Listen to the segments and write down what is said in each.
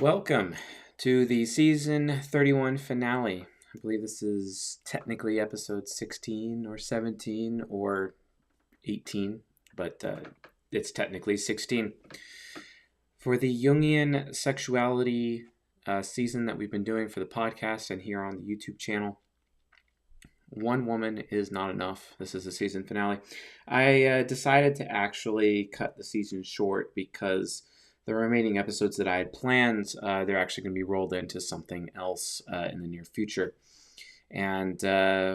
Welcome to the season 31 finale. I believe this is technically episode 16 or 17 or 18, but it's technically 16. For the Jungian Sexuality season that we've been doing for the podcast and here on the YouTube channel, one woman is not enough. This is the season finale. I decided to actually cut the season short because the remaining episodes that I had planned, they're actually going to be rolled into something else in the near future, and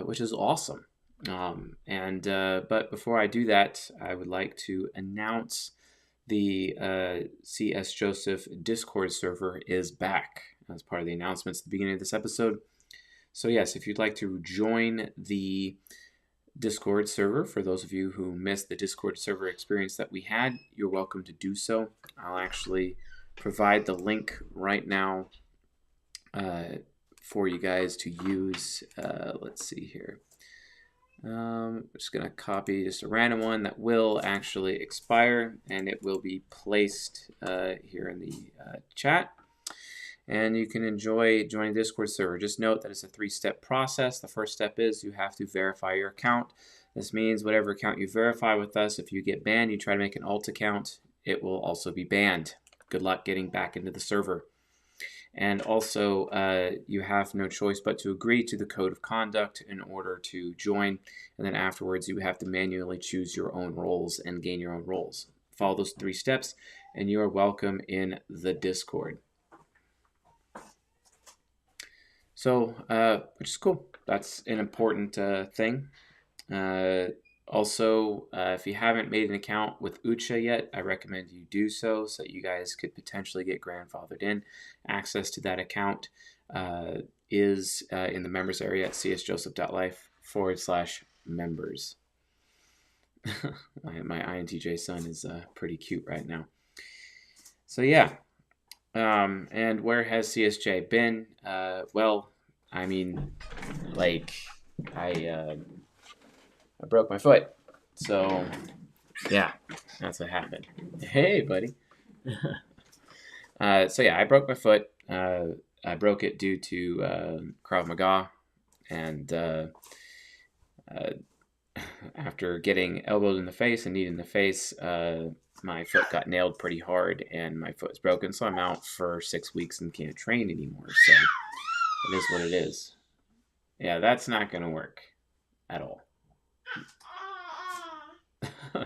which is awesome. But before I do that, I would like to announce the C.S. Joseph Discord server is back as part of the announcements at the beginning of this episode. So yes, if you'd like to join the Discord server, for those of you who missed the Discord server experience that we had, you're welcome to do so. I'll actually provide the link right now for you guys to use. Let's see here. I'm just going to copy just a random one that will actually expire, and it will be placed here in the chat. And you can enjoy joining the Discord server. Just note that it's a 3-step process. The first step is you have to verify your account. This means whatever account you verify with us, if you get banned, you try to make an alt account, it will also be banned. Good luck getting back into the server. And also, you have no choice but to agree to the code of conduct in order to join. And then afterwards, you have to manually choose your own roles and gain your own roles. Follow those 3 steps, and you are welcome in the Discord. So, which is cool. That's an important thing. Also, if you haven't made an account with Ucha yet, I recommend you do so that you guys could potentially get grandfathered in. Access to that account is in the members area at csjoseph.life/members. my INTJ son is pretty cute right now. So yeah. And where has CSJ been? Well, I mean, like, I broke my foot. So, yeah, that's what happened. Hey, buddy. So, yeah, I broke my foot. I broke it due to Krav Maga. And after getting elbowed in the face and kneed in the face, my foot got nailed pretty hard and my foot is broken, so I'm out for 6 weeks and can't train anymore. So it is what it is. Yeah, that's not going to work at all.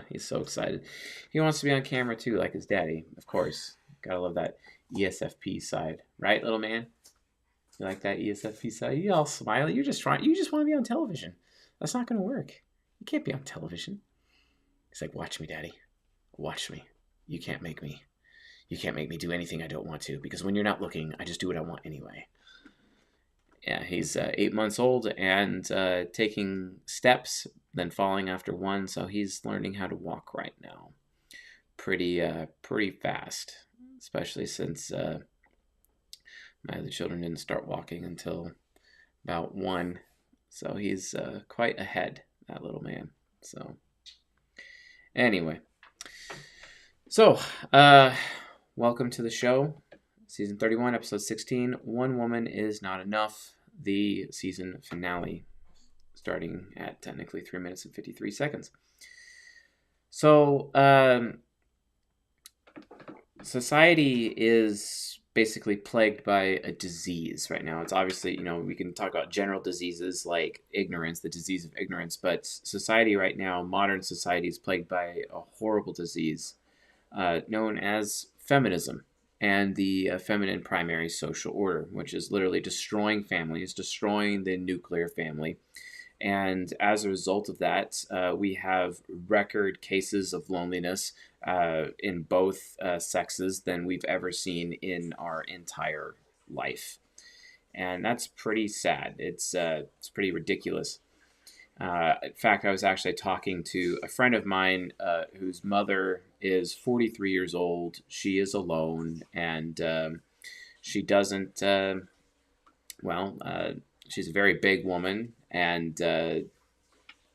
He's so excited. He wants to be on camera too, like his daddy, of course. Gotta love that ESFP side. Right, little man? You like that ESFP side? You all smiley. You just want to be on television. That's not going to work. You can't be on television. He's like, watch me, daddy. Watch me. You can't make me do anything I don't want to, because when you're not looking, I just do what I want anyway. Yeah, he's 8 months old and taking steps, then falling after 1, so he's learning how to walk right now. Pretty fast, especially since my other children didn't start walking until about 1, so he's quite ahead, that little man. So anyway. So, welcome to the show, season 31, episode 16, One Woman is Not Enough, the season finale, starting at technically 3 minutes and 53 seconds. So, society is basically plagued by a disease right now. It's obviously, we can talk about general diseases like ignorance, the disease of ignorance, but society right now, modern society, is plagued by a horrible disease known as feminism and the feminine primary social order, which is literally destroying families, destroying the nuclear family. And as a result of that, we have record cases of loneliness in both sexes than we've ever seen in our entire life. And that's pretty sad. It's pretty ridiculous. In fact, I was actually talking to a friend of mine whose mother is 43 years old. She is alone, and she doesn't, she's a very big woman, and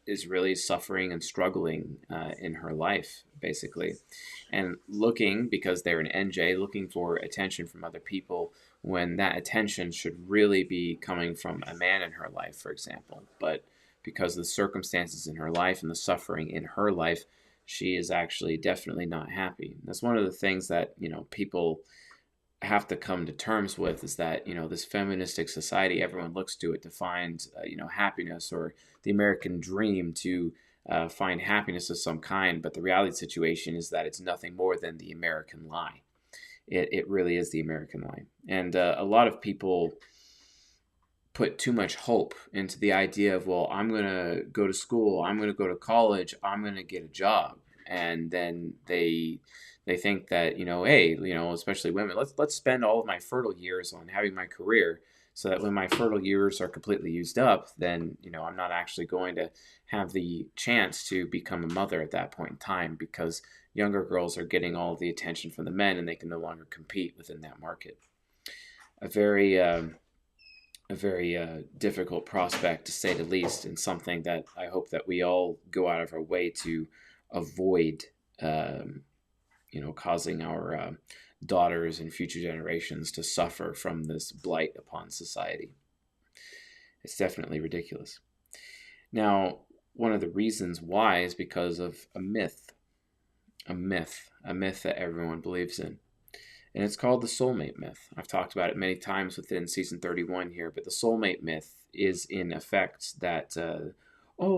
is really suffering and struggling in her life, basically, and looking, because they're an NJ, looking for attention from other people when that attention should really be coming from a man in her life, for example. But because of the circumstances in her life and the suffering in her life, she is actually definitely not happy. That's one of the things that, people have to come to terms with, is that, this feministic society, everyone looks to it to find, happiness, or the American dream to find happiness of some kind. But the reality situation is that it's nothing more than the American lie. It really is the American lie. And a lot of people put too much hope into the idea of, well, I'm going to go to school, I'm going to go to college, I'm going to get a job. And then they think that, hey, especially women, let's spend all of my fertile years on having my career, so that when my fertile years are completely used up, then, I'm not actually going to have the chance to become a mother at that point in time, because younger girls are getting all of the attention from the men and they can no longer compete within that market. A very difficult prospect, to say the least, and something that I hope that we all go out of our way to avoid, causing our daughters and future generations to suffer from this blight upon society. It's definitely ridiculous. Now, one of the reasons why is because of a myth that everyone believes in. And it's called the soulmate myth. I've talked about it many times within season 31 here, but the soulmate myth is in effect that,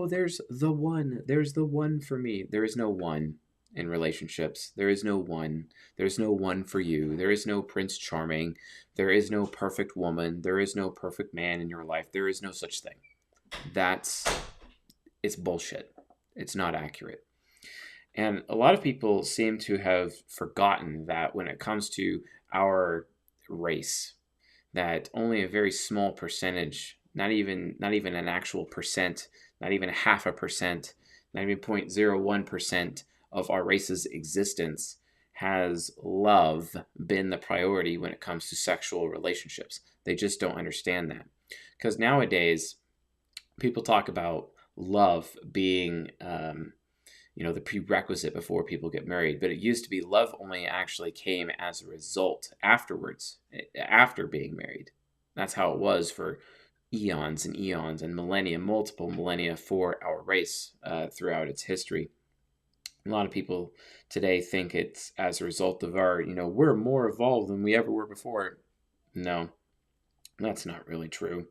there's the one for me. There is no one in relationships. There is no one. There's no one for you. There is no Prince Charming. There is no perfect woman. There is no perfect man in your life. There is no such thing. It's bullshit. It's not accurate. And a lot of people seem to have forgotten that when it comes to our race, that only a very small percentage, not even an actual percent, not even 0.5%, not even 0.01% of our race's existence has love been the priority when it comes to sexual relationships. They just don't understand that. Because nowadays, people talk about love being the prerequisite before people get married. But it used to be love only actually came as a result afterwards, after being married. That's how it was for eons and eons and millennia, multiple millennia for our race throughout its history. A lot of people today think it's as a result of our, we're more evolved than we ever were before. No, that's not really true.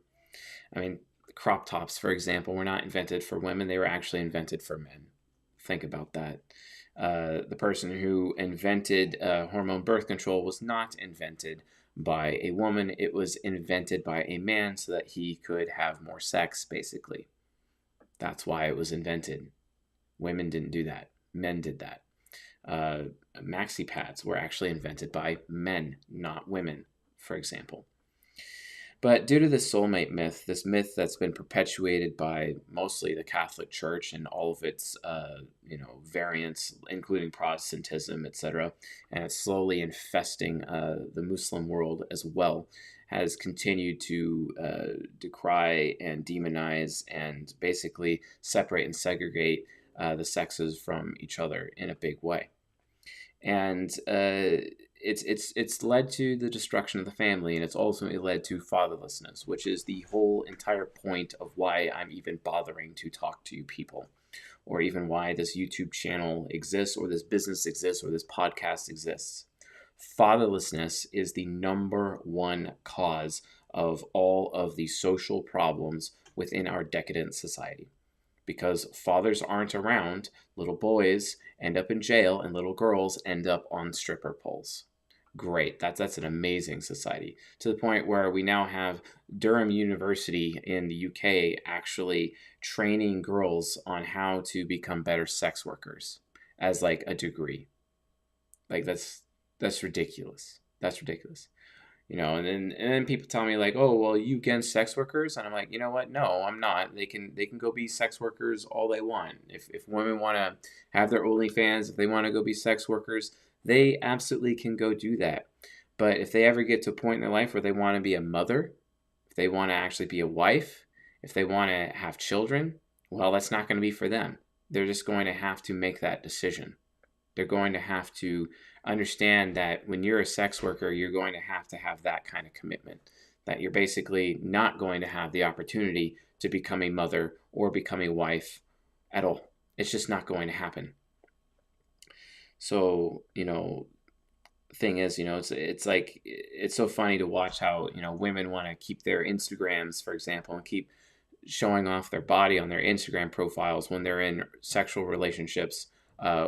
I mean, crop tops, for example, were not invented for women. They were actually invented for men. Think about that. The person who invented hormone birth control was not invented by a woman. It was invented by a man so that he could have more sex, basically. That's why it was invented. Women didn't do that. Men did that. Maxi pads were actually invented by men, not women, for example. But due to this soulmate myth, this myth that's been perpetuated by mostly the Catholic Church and all of its, variants, including Protestantism, etc., and it's slowly infesting the Muslim world as well, has continued to decry and demonize and basically separate and segregate the sexes from each other in a big way. And it's led to the destruction of the family, and it's ultimately led to fatherlessness, which is the whole entire point of why I'm even bothering to talk to you people, or even why this YouTube channel exists, or this business exists, or this podcast exists. Fatherlessness is the number one cause of all of the social problems within our decadent society. Because fathers aren't around, little boys end up in jail and little girls end up on stripper poles. Great. That's an amazing society, to the point where we now have Durham University in the UK actually training girls on how to become better sex workers as like a degree. Like that's ridiculous. That's ridiculous. And then people tell me like, oh, well, you against sex workers? And I'm like, you know what? No, I'm not. They can go be sex workers all they want. If women want to have their OnlyFans, if they want to go be sex workers, they absolutely can go do that. But if they ever get to a point in their life where they want to be a mother, if they want to actually be a wife, if they want to have children, Well, that's not going to be for them. They're just going to have to make that decision. They're going to have to understand that when you're a sex worker, you're going to have that kind of commitment, that you're basically not going to have the opportunity to become a mother or become a wife at all. It's just not going to happen. So, thing is, it's like, it's so funny to watch how, women want to keep their Instagrams, for example, and keep showing off their body on their Instagram profiles when they're in sexual relationships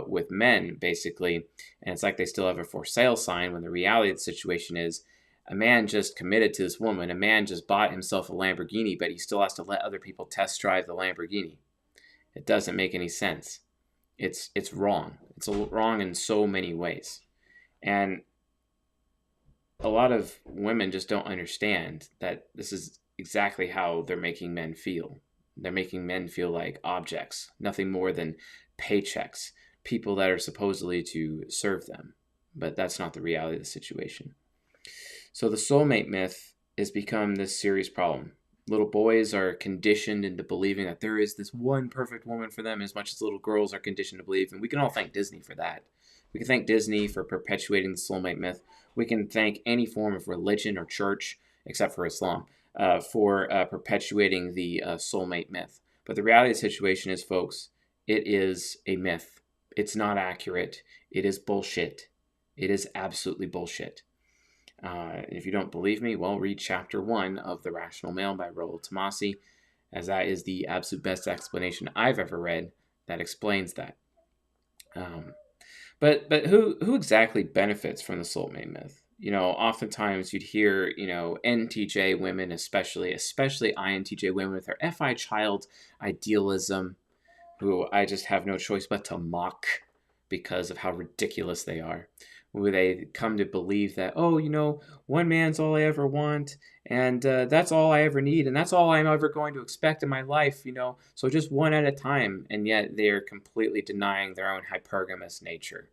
with men, basically. And it's like they still have a for sale sign, when the reality of the situation is a man just committed to this woman. A man just bought himself a Lamborghini, but he still has to let other people test drive the Lamborghini. It doesn't make any sense. It's wrong. It's wrong in so many ways. And a lot of women just don't understand that this is exactly how they're making men feel. They're making men feel like objects, nothing more than paychecks, people that are supposedly to serve them. But that's not the reality of the situation. So the soulmate myth has become this serious problem. Little boys are conditioned into believing that there is this one perfect woman for them, as much as little girls are conditioned to believe. And we can all thank Disney for that. We can thank Disney for perpetuating the soulmate myth. We can thank any form of religion or church, except for Islam, for perpetuating the soulmate myth. But the reality of the situation is, folks, it is a myth. It's not accurate. It is bullshit. It is absolutely bullshit. If you don't believe me, well, read chapter 1 of The Rational Male by Rollo Tomasi, as that is the absolute best explanation I've ever read that explains that. But who exactly benefits from the soulmate myth? Oftentimes you'd hear, NTJ women, especially INTJ women with their FI child idealism, who I just have no choice but to mock because of how ridiculous they are. Where they come to believe that, one man's all I ever want, and that's all I ever need, and that's all I'm ever going to expect in my life, so just one at a time. And yet they're completely denying their own hypergamous nature.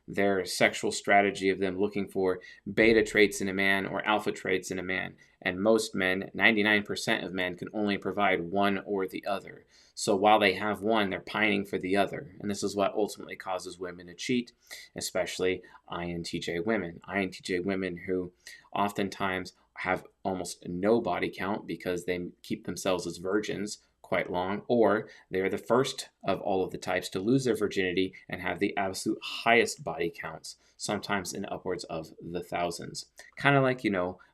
Their sexual strategy of them looking for beta traits in a man or alpha traits in a man. And most men, 99% of men, can only provide one or the other. So while they have one, they're pining for the other. And this is what ultimately causes women to cheat, especially INTJ women. INTJ women who oftentimes have almost no body count because they keep themselves as virgins quite long, or they're the first of all of the types to lose their virginity and have the absolute highest body counts, sometimes in upwards of the thousands. Kind of like,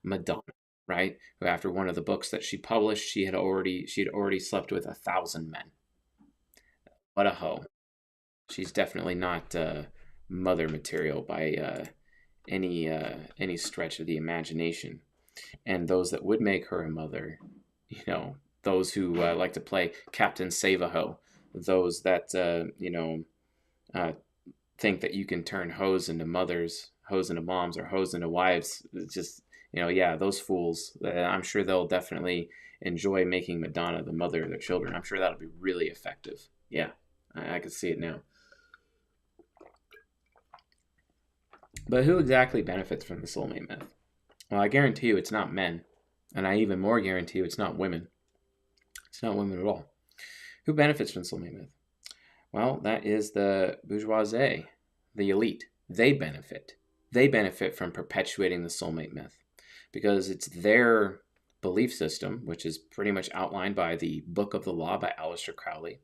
Madonna, right? Who, after one of the books that she published, she had already slept with 1,000 men. What a hoe. She's definitely not mother material by any stretch of the imagination. And those that would make her a mother, those who like to play Captain Save-A-Ho, those that think that you can turn hoes into mothers, hoes into moms, or hoes into wives. It's just, those fools. I'm sure they'll definitely enjoy making Madonna the mother of their children. I'm sure that'll be really effective. Yeah, I can see it now. But who exactly benefits from the soulmate myth? Well, I guarantee you it's not men. And I even more guarantee you it's not women. It's not women at all. Who benefits from the soulmate myth? Well, that is the bourgeoisie, the elite. They benefit. They benefit from perpetuating the soulmate myth because it's their belief system, which is pretty much outlined by the Book of the Law by Aleister Crowley.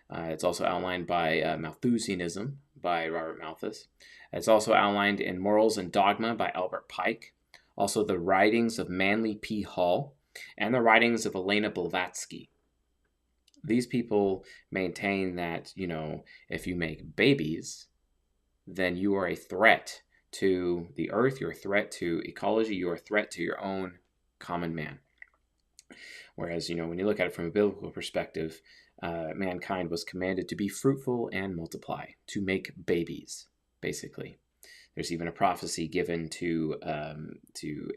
It's also outlined by Malthusianism by Robert Malthus. It's also outlined in Morals and Dogma by Albert Pike. Also the writings of Manly P. Hall and the writings of Elena Blavatsky. These people maintain that, if you make babies, then you are a threat to the earth, you're a threat to ecology, you're a threat to your own common man. Whereas, when you look at it from a biblical perspective, mankind was commanded to be fruitful and multiply, to make babies, basically. There's even a prophecy given to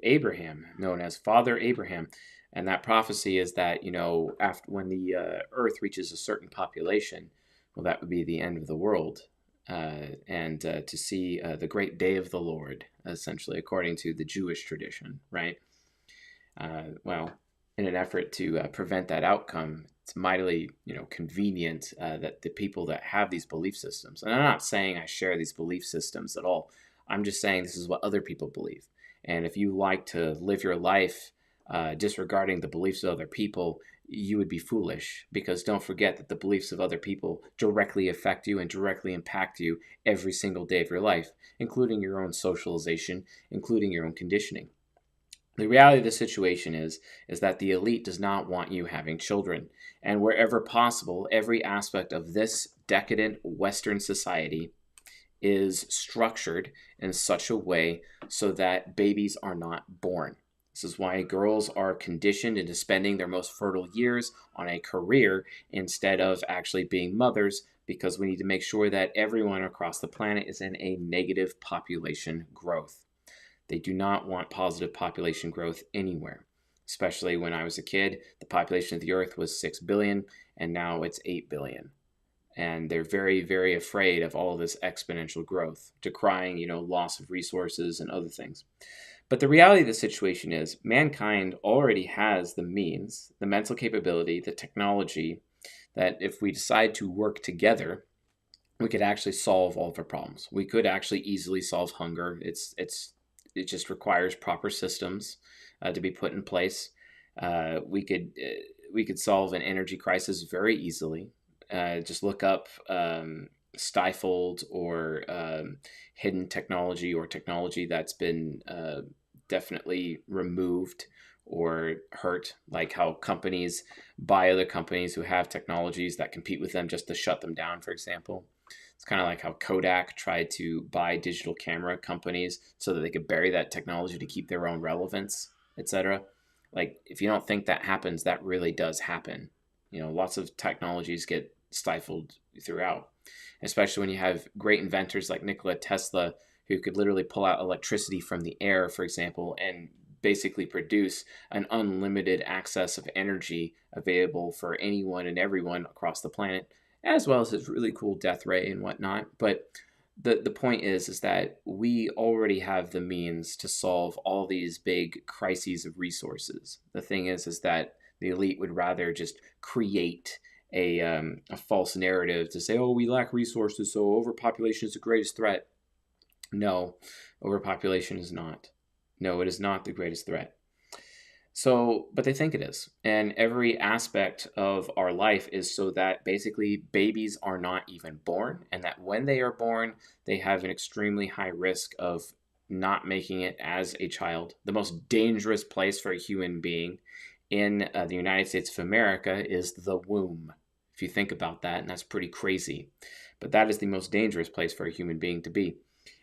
Abraham, known as Father Abraham. And that prophecy is that, after when the earth reaches a certain population, well, that would be the end of the world. And to see the great day of the Lord, essentially, according to the Jewish tradition, right? Well, in an effort to prevent that outcome, it's mightily, convenient that the people that have these belief systems, and I'm not saying I share these belief systems at all. I'm just saying this is what other people believe. And if you like to live your life disregarding the beliefs of other people, you would be foolish, because don't forget that the beliefs of other people directly affect you and directly impact you every single day of your life, including your own socialization, including your own conditioning. The reality of the situation is that the elite does not want you having children. And wherever possible, every aspect of this decadent Western society is structured in such a way so that babies are not born. This is why girls are conditioned into spending their most fertile years on a career instead of actually being mothers, because we need to make sure that everyone across the planet is in a negative population growth. They do not want positive population growth anywhere. Especially when I was a kid, the population of the earth was 6 billion, and now it's 8 billion. And they're very, very afraid of all of this exponential growth, decrying, loss of resources and other things. But the reality of the situation is mankind already has the means, the mental capability, the technology, that if we decide to work together, we could actually solve all of our problems. We could actually easily solve hunger. It just requires proper systems to be put in place. We could solve an energy crisis very easily. Just look up stifled or hidden technology, or technology that's been definitely removed or hurt, like how companies buy other companies who have technologies that compete with them just to shut them down, for example. It's kind of like how Kodak tried to buy digital camera companies so that they could bury that technology to keep their own relevance, etc. Like, if you don't think that happens, that really does happen. Lots of technologies get stifled throughout, especially when you have great inventors like Nikola Tesla, who could literally pull out electricity from the air, for example, and basically produce an unlimited access of energy available for anyone and everyone across the planet, as well as his really cool death ray and whatnot. But the point is that we already have the means to solve all these big crises of resources. The thing is that the elite would rather just create a false narrative to say, oh, we lack resources, so overpopulation is the greatest threat. No, overpopulation is not. No, it is not the greatest threat. So, but they think it is. And every aspect of our life is so that basically babies are not even born, and that when they are born, they have an extremely high risk of not making it as a child. The most dangerous place for a human being in the United States of America is the womb. If you think about that, and that's pretty crazy. But that is the most dangerous place for a human being to be.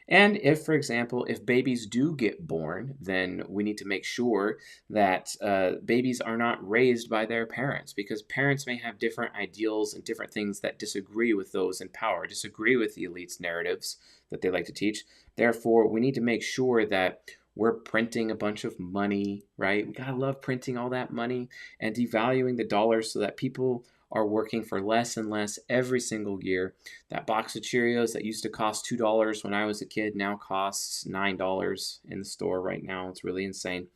And if, for example, if babies do get born, then we need to make sure that babies aren't not raised by their parents, because parents may have different ideals and different things that disagree with those in power, disagree with the elite's narratives that they like to teach. Therefore, we need to make sure that we're printing a bunch of money, right? We gotta love printing all that money and devaluing the dollar so that people are working for less and less every single year. That box of Cheerios that used to cost $2 when I was a kid now costs $9 in the store right now. It's really insane.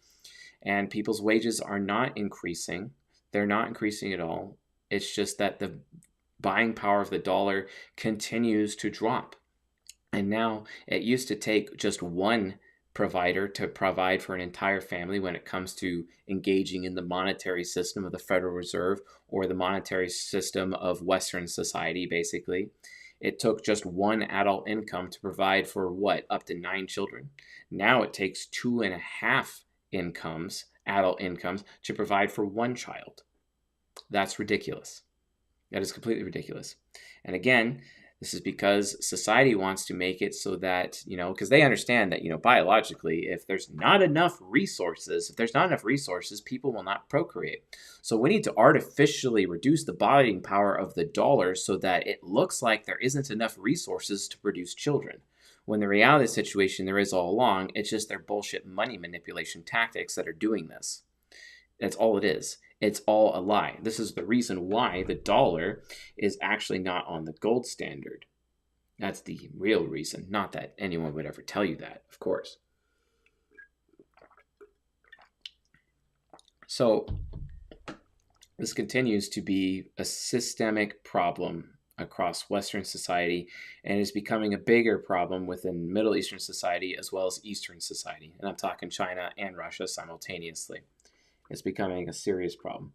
And people's wages are not increasing. They're not increasing at all. It's just that the buying power of the dollar continues to drop. And now it used to take just one provider to provide for an entire family when it comes to engaging in the monetary system of the Federal Reserve or the monetary system of Western society, basically. It took just one adult income to provide for up to 9 children. Now it takes 2.5 incomes, adult incomes, to provide for 1 child. That's ridiculous. That is completely ridiculous. And again, this is because society wants to make it so that, because they understand that, biologically, if there's not enough resources, people will not procreate. So we need to artificially reduce the buying power of the dollar so that it looks like there isn't enough resources to produce children. When the reality of the situation there is all along, it's just their bullshit money manipulation tactics that are doing this. That's all it is. It's all a lie. This is the reason why the dollar is actually not on the gold standard. That's the real reason. Not that anyone would ever tell you that, of course. So This continues to be a systemic problem across Western society and is becoming a bigger problem within Middle Eastern society as well as Eastern society. And I'm talking China and Russia simultaneously. It's becoming a serious problem.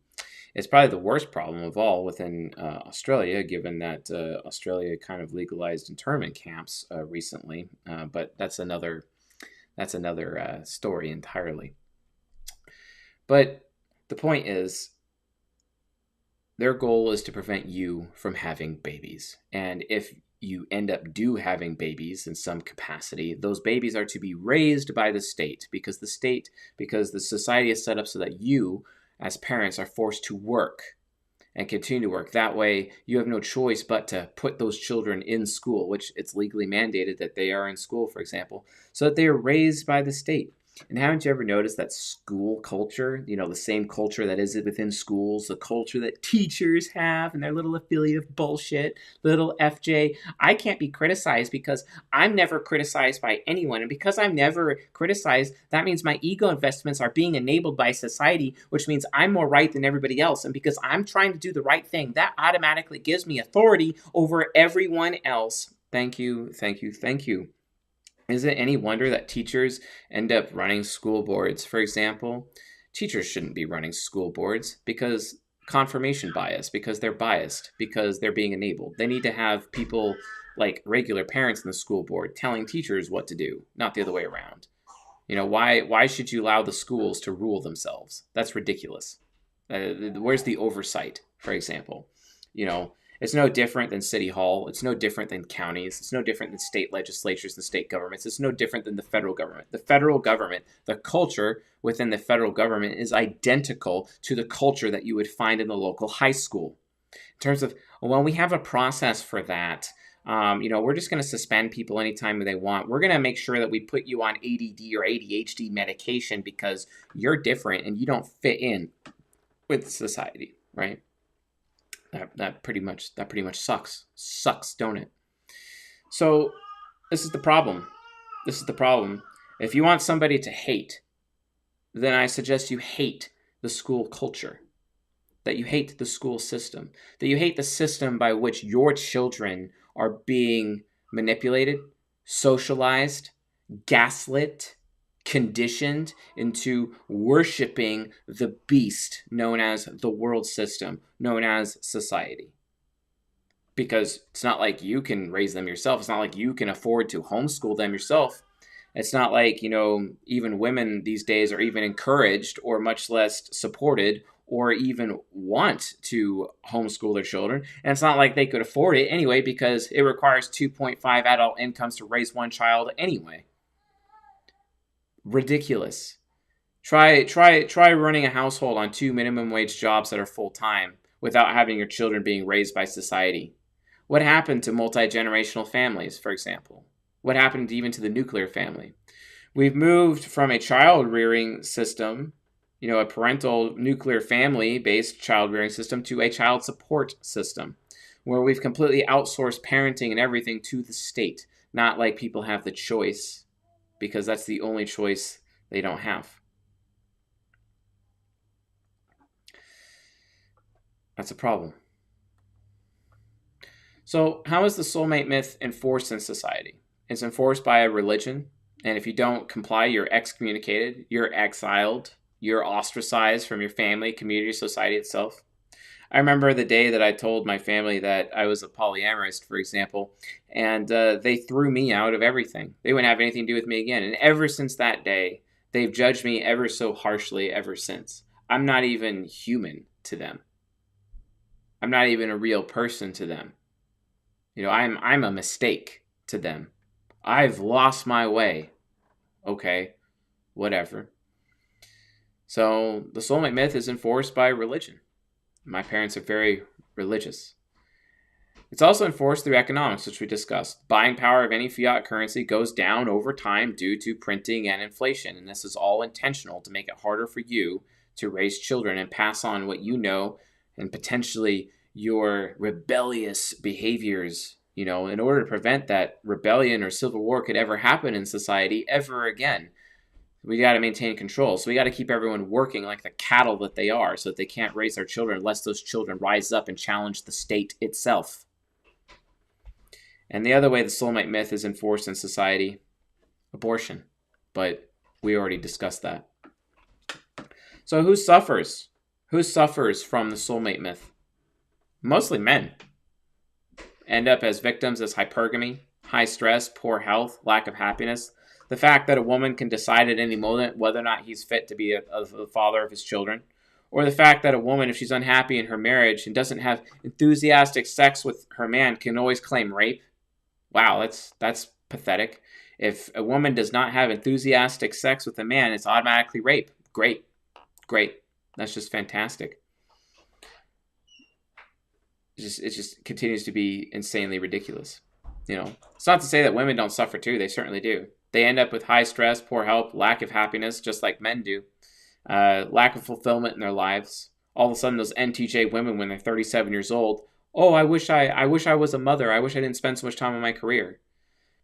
It's probably the worst problem of all within Australia, given that Australia kind of legalized internment camps recently. But that's another story entirely. But the point is, their goal is to prevent you from having babies. And if you end up having babies in some capacity, those babies are to be raised by the state because the society is set up so that you, as parents, are forced to work and continue to work. That way, you have no choice but to put those children in school, which it's legally mandated that they are in school, for example, so that they are raised by the state. And haven't you ever noticed that school culture, the same culture that is within schools, the culture that teachers have and their little affiliate bullshit, little FJ, I can't be criticized because I'm never criticized by anyone. And because I'm never criticized, that means my ego investments are being enabled by society, which means I'm more right than everybody else. And because I'm trying to do the right thing, that automatically gives me authority over everyone else. Thank you, thank you, thank you. Is it any wonder that teachers end up running school boards? For example, teachers shouldn't be running school boards because confirmation bias, because they're biased, because they're being enabled. They need to have people like regular parents in the school board telling teachers what to do, not the other way around. Why should you allow the schools to rule themselves? That's ridiculous. Where's the oversight, for example? It's no different than City Hall. It's no different than counties. It's no different than state legislatures and state governments. It's no different than the federal government. The federal government, the culture within the federal government is identical to the culture that you would find in the local high school. In terms of, when we have a process for that, we're just going to suspend people anytime they want. We're going to make sure that we put you on ADD or ADHD medication because you're different and you don't fit in with society, right? That pretty much sucks, don't it? So this is the problem. If you want somebody to hate, then I suggest you hate the school culture, that you hate the school system, that you hate the system by which your children are being manipulated, socialized, gaslit, conditioned into worshiping the beast known as the world system, known as society. Because it's not like you can raise them yourself. It's not like you can afford to homeschool them yourself. It's not like, even women these days are even encouraged or much less supported or even want to homeschool their children. And it's not like they could afford it anyway because it requires 2.5 adult incomes to raise one child anyway. Ridiculous. Try running a household on 2 minimum wage jobs that are full-time without having your children being raised by society. What happened to multi-generational families, for example? What happened even to the nuclear family? We've moved from a child-rearing system, a parental nuclear family-based child-rearing system, to a child support system, where we've completely outsourced parenting and everything to the state, not like people have the choice, because that's the only choice they don't have. That's a problem. So how is the soulmate myth enforced in society? It's enforced by a religion, and if you don't comply, you're excommunicated, you're exiled, you're ostracized from your family, community, society itself. I remember the day that I told my family that I was a polyamorous, for example, and they threw me out of everything. They wouldn't have anything to do with me again. And ever since that day, they've judged me ever so harshly ever since. I'm not even human to them. I'm not even a real person to them. I'm a mistake to them. I've lost my way. Okay, whatever. So the soulmate myth is enforced by religion. My parents are very religious. It's also enforced through economics, which we discussed. Buying power of any fiat currency goes down over time due to printing and inflation, and this is all intentional to make it harder for you to raise children and pass on what you know and potentially your rebellious behaviors, in order to prevent that rebellion or civil war could ever happen in society ever again. We got to maintain control. So we got to keep everyone working like the cattle that they are so that they can't raise their children unless those children rise up and challenge the state itself. And the other way the soulmate myth is enforced in society, abortion. But we already discussed that. So who suffers? Who suffers from the soulmate myth? Mostly men. End up as victims as hypergamy, high stress, poor health, lack of happiness. The fact that a woman can decide at any moment whether or not he's fit to be the father of his children. Or the fact that a woman, if she's unhappy in her marriage and doesn't have enthusiastic sex with her man, can always claim rape. Wow, that's pathetic. If a woman does not have enthusiastic sex with a man, it's automatically rape. Great. That's just fantastic. It just continues to be insanely ridiculous. It's not to say that women don't suffer too. They certainly do. They end up with high stress, poor health, lack of happiness, just like men do. Lack of fulfillment in their lives. All of a sudden, those NTJ women, when they're 37 years old, oh, I wish I was a mother. I wish I didn't spend so much time on my career.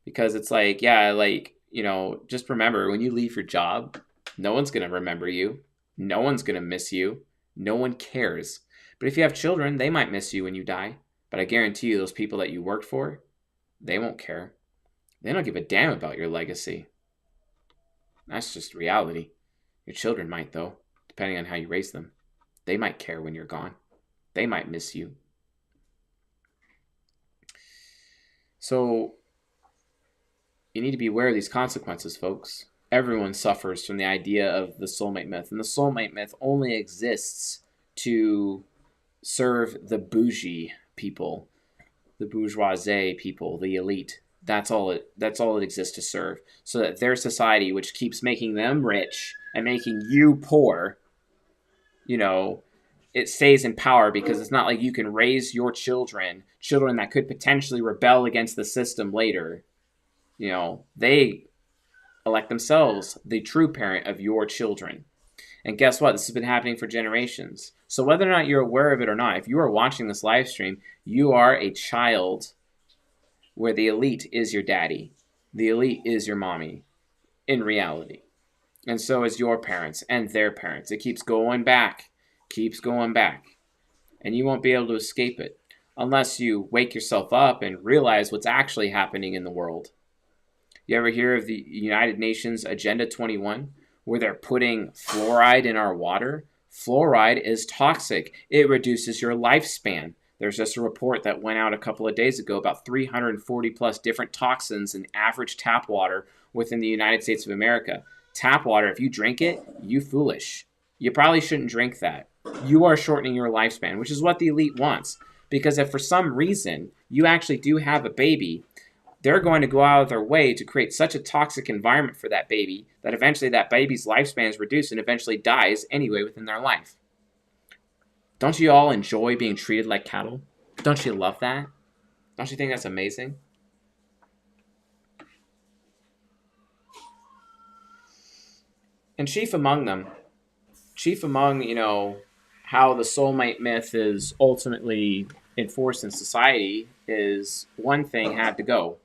Because it's like, just remember, when you leave your job, no one's going to remember you. No one's going to miss you. No one cares. But if you have children, they might miss you when you die. But I guarantee you, those people that you worked for, they won't care. They don't give a damn about your legacy. That's just reality. Your children might, though, depending on how you raise them. They might care when you're gone. They might miss you. So you need to be aware of these consequences, folks. Everyone suffers from the idea of the soulmate myth. And the soulmate myth only exists to serve the bougie people, the bourgeoisie people, the elite. That's all it exists to serve. So that their society, which keeps making them rich and making you poor, it stays in power, because it's not like you can raise your children that could potentially rebel against the system later. They elect themselves the true parent of your children. And guess what? This has been happening for generations. So whether or not you're aware of it or not, if you are watching this live stream, you are a child where the elite is your daddy. The elite is your mommy in reality. And so is your parents and their parents. It keeps going back. And you won't be able to escape it unless you wake yourself up and realize what's actually happening in the world. You ever hear of the United Nations Agenda 21, where they're putting fluoride in our water? Fluoride is toxic. It reduces your lifespan. There's just a report that went out a couple of days ago about 340 plus different toxins in average tap water within the United States of America. Tap water, if you drink it, you foolish. You probably shouldn't drink that. You are shortening your lifespan, which is what the elite wants. Because if for some reason you actually do have a baby, they're going to go out of their way to create such a toxic environment for that baby that eventually that baby's lifespan is reduced and eventually dies anyway within their life. Don't you all enjoy being treated like cattle? Don't you love that? Don't you think that's amazing? And chief among, how the soulmate myth is ultimately enforced in society is one thing had to go.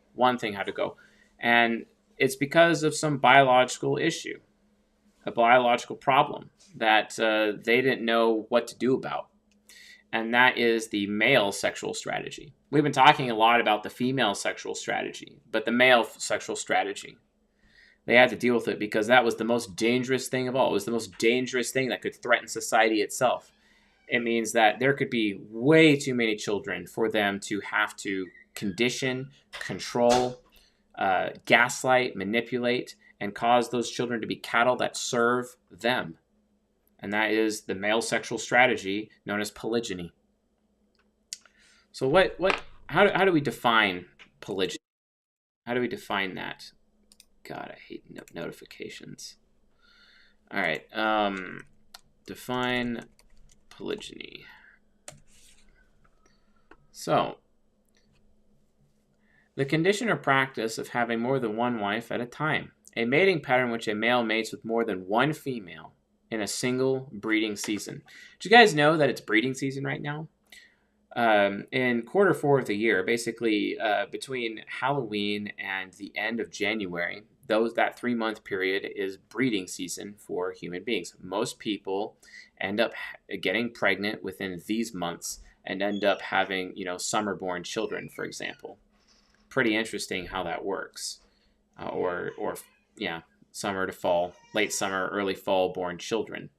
And it's because of some biological issue, a biological problem that they didn't know what to do about. And that is the male sexual strategy. We've been talking a lot about the female sexual strategy, but the male sexual strategy, they had to deal with it because that was the most dangerous thing of all. It was the most dangerous thing that could threaten society itself. It means that there could be way too many children for them to have to condition, control, gaslight, manipulate, and cause those children to be cattle that serve them. And that is the male sexual strategy known as polygyny. So how do we define polygyny? How do we define that? God, I hate notifications. All right. Define polygyny. So, the condition or practice of having more than one wife at a time. A mating pattern in which a male mates with more than one female in a single breeding season. Do you guys know that it's breeding season right now? In quarter 4 of the year, basically between Halloween and the end of January, that 3-month period is breeding season for human beings. Most people end up getting pregnant within these months and end up having, summer-born children, for example. Pretty interesting how that works. Summer to fall, late summer, early fall born children.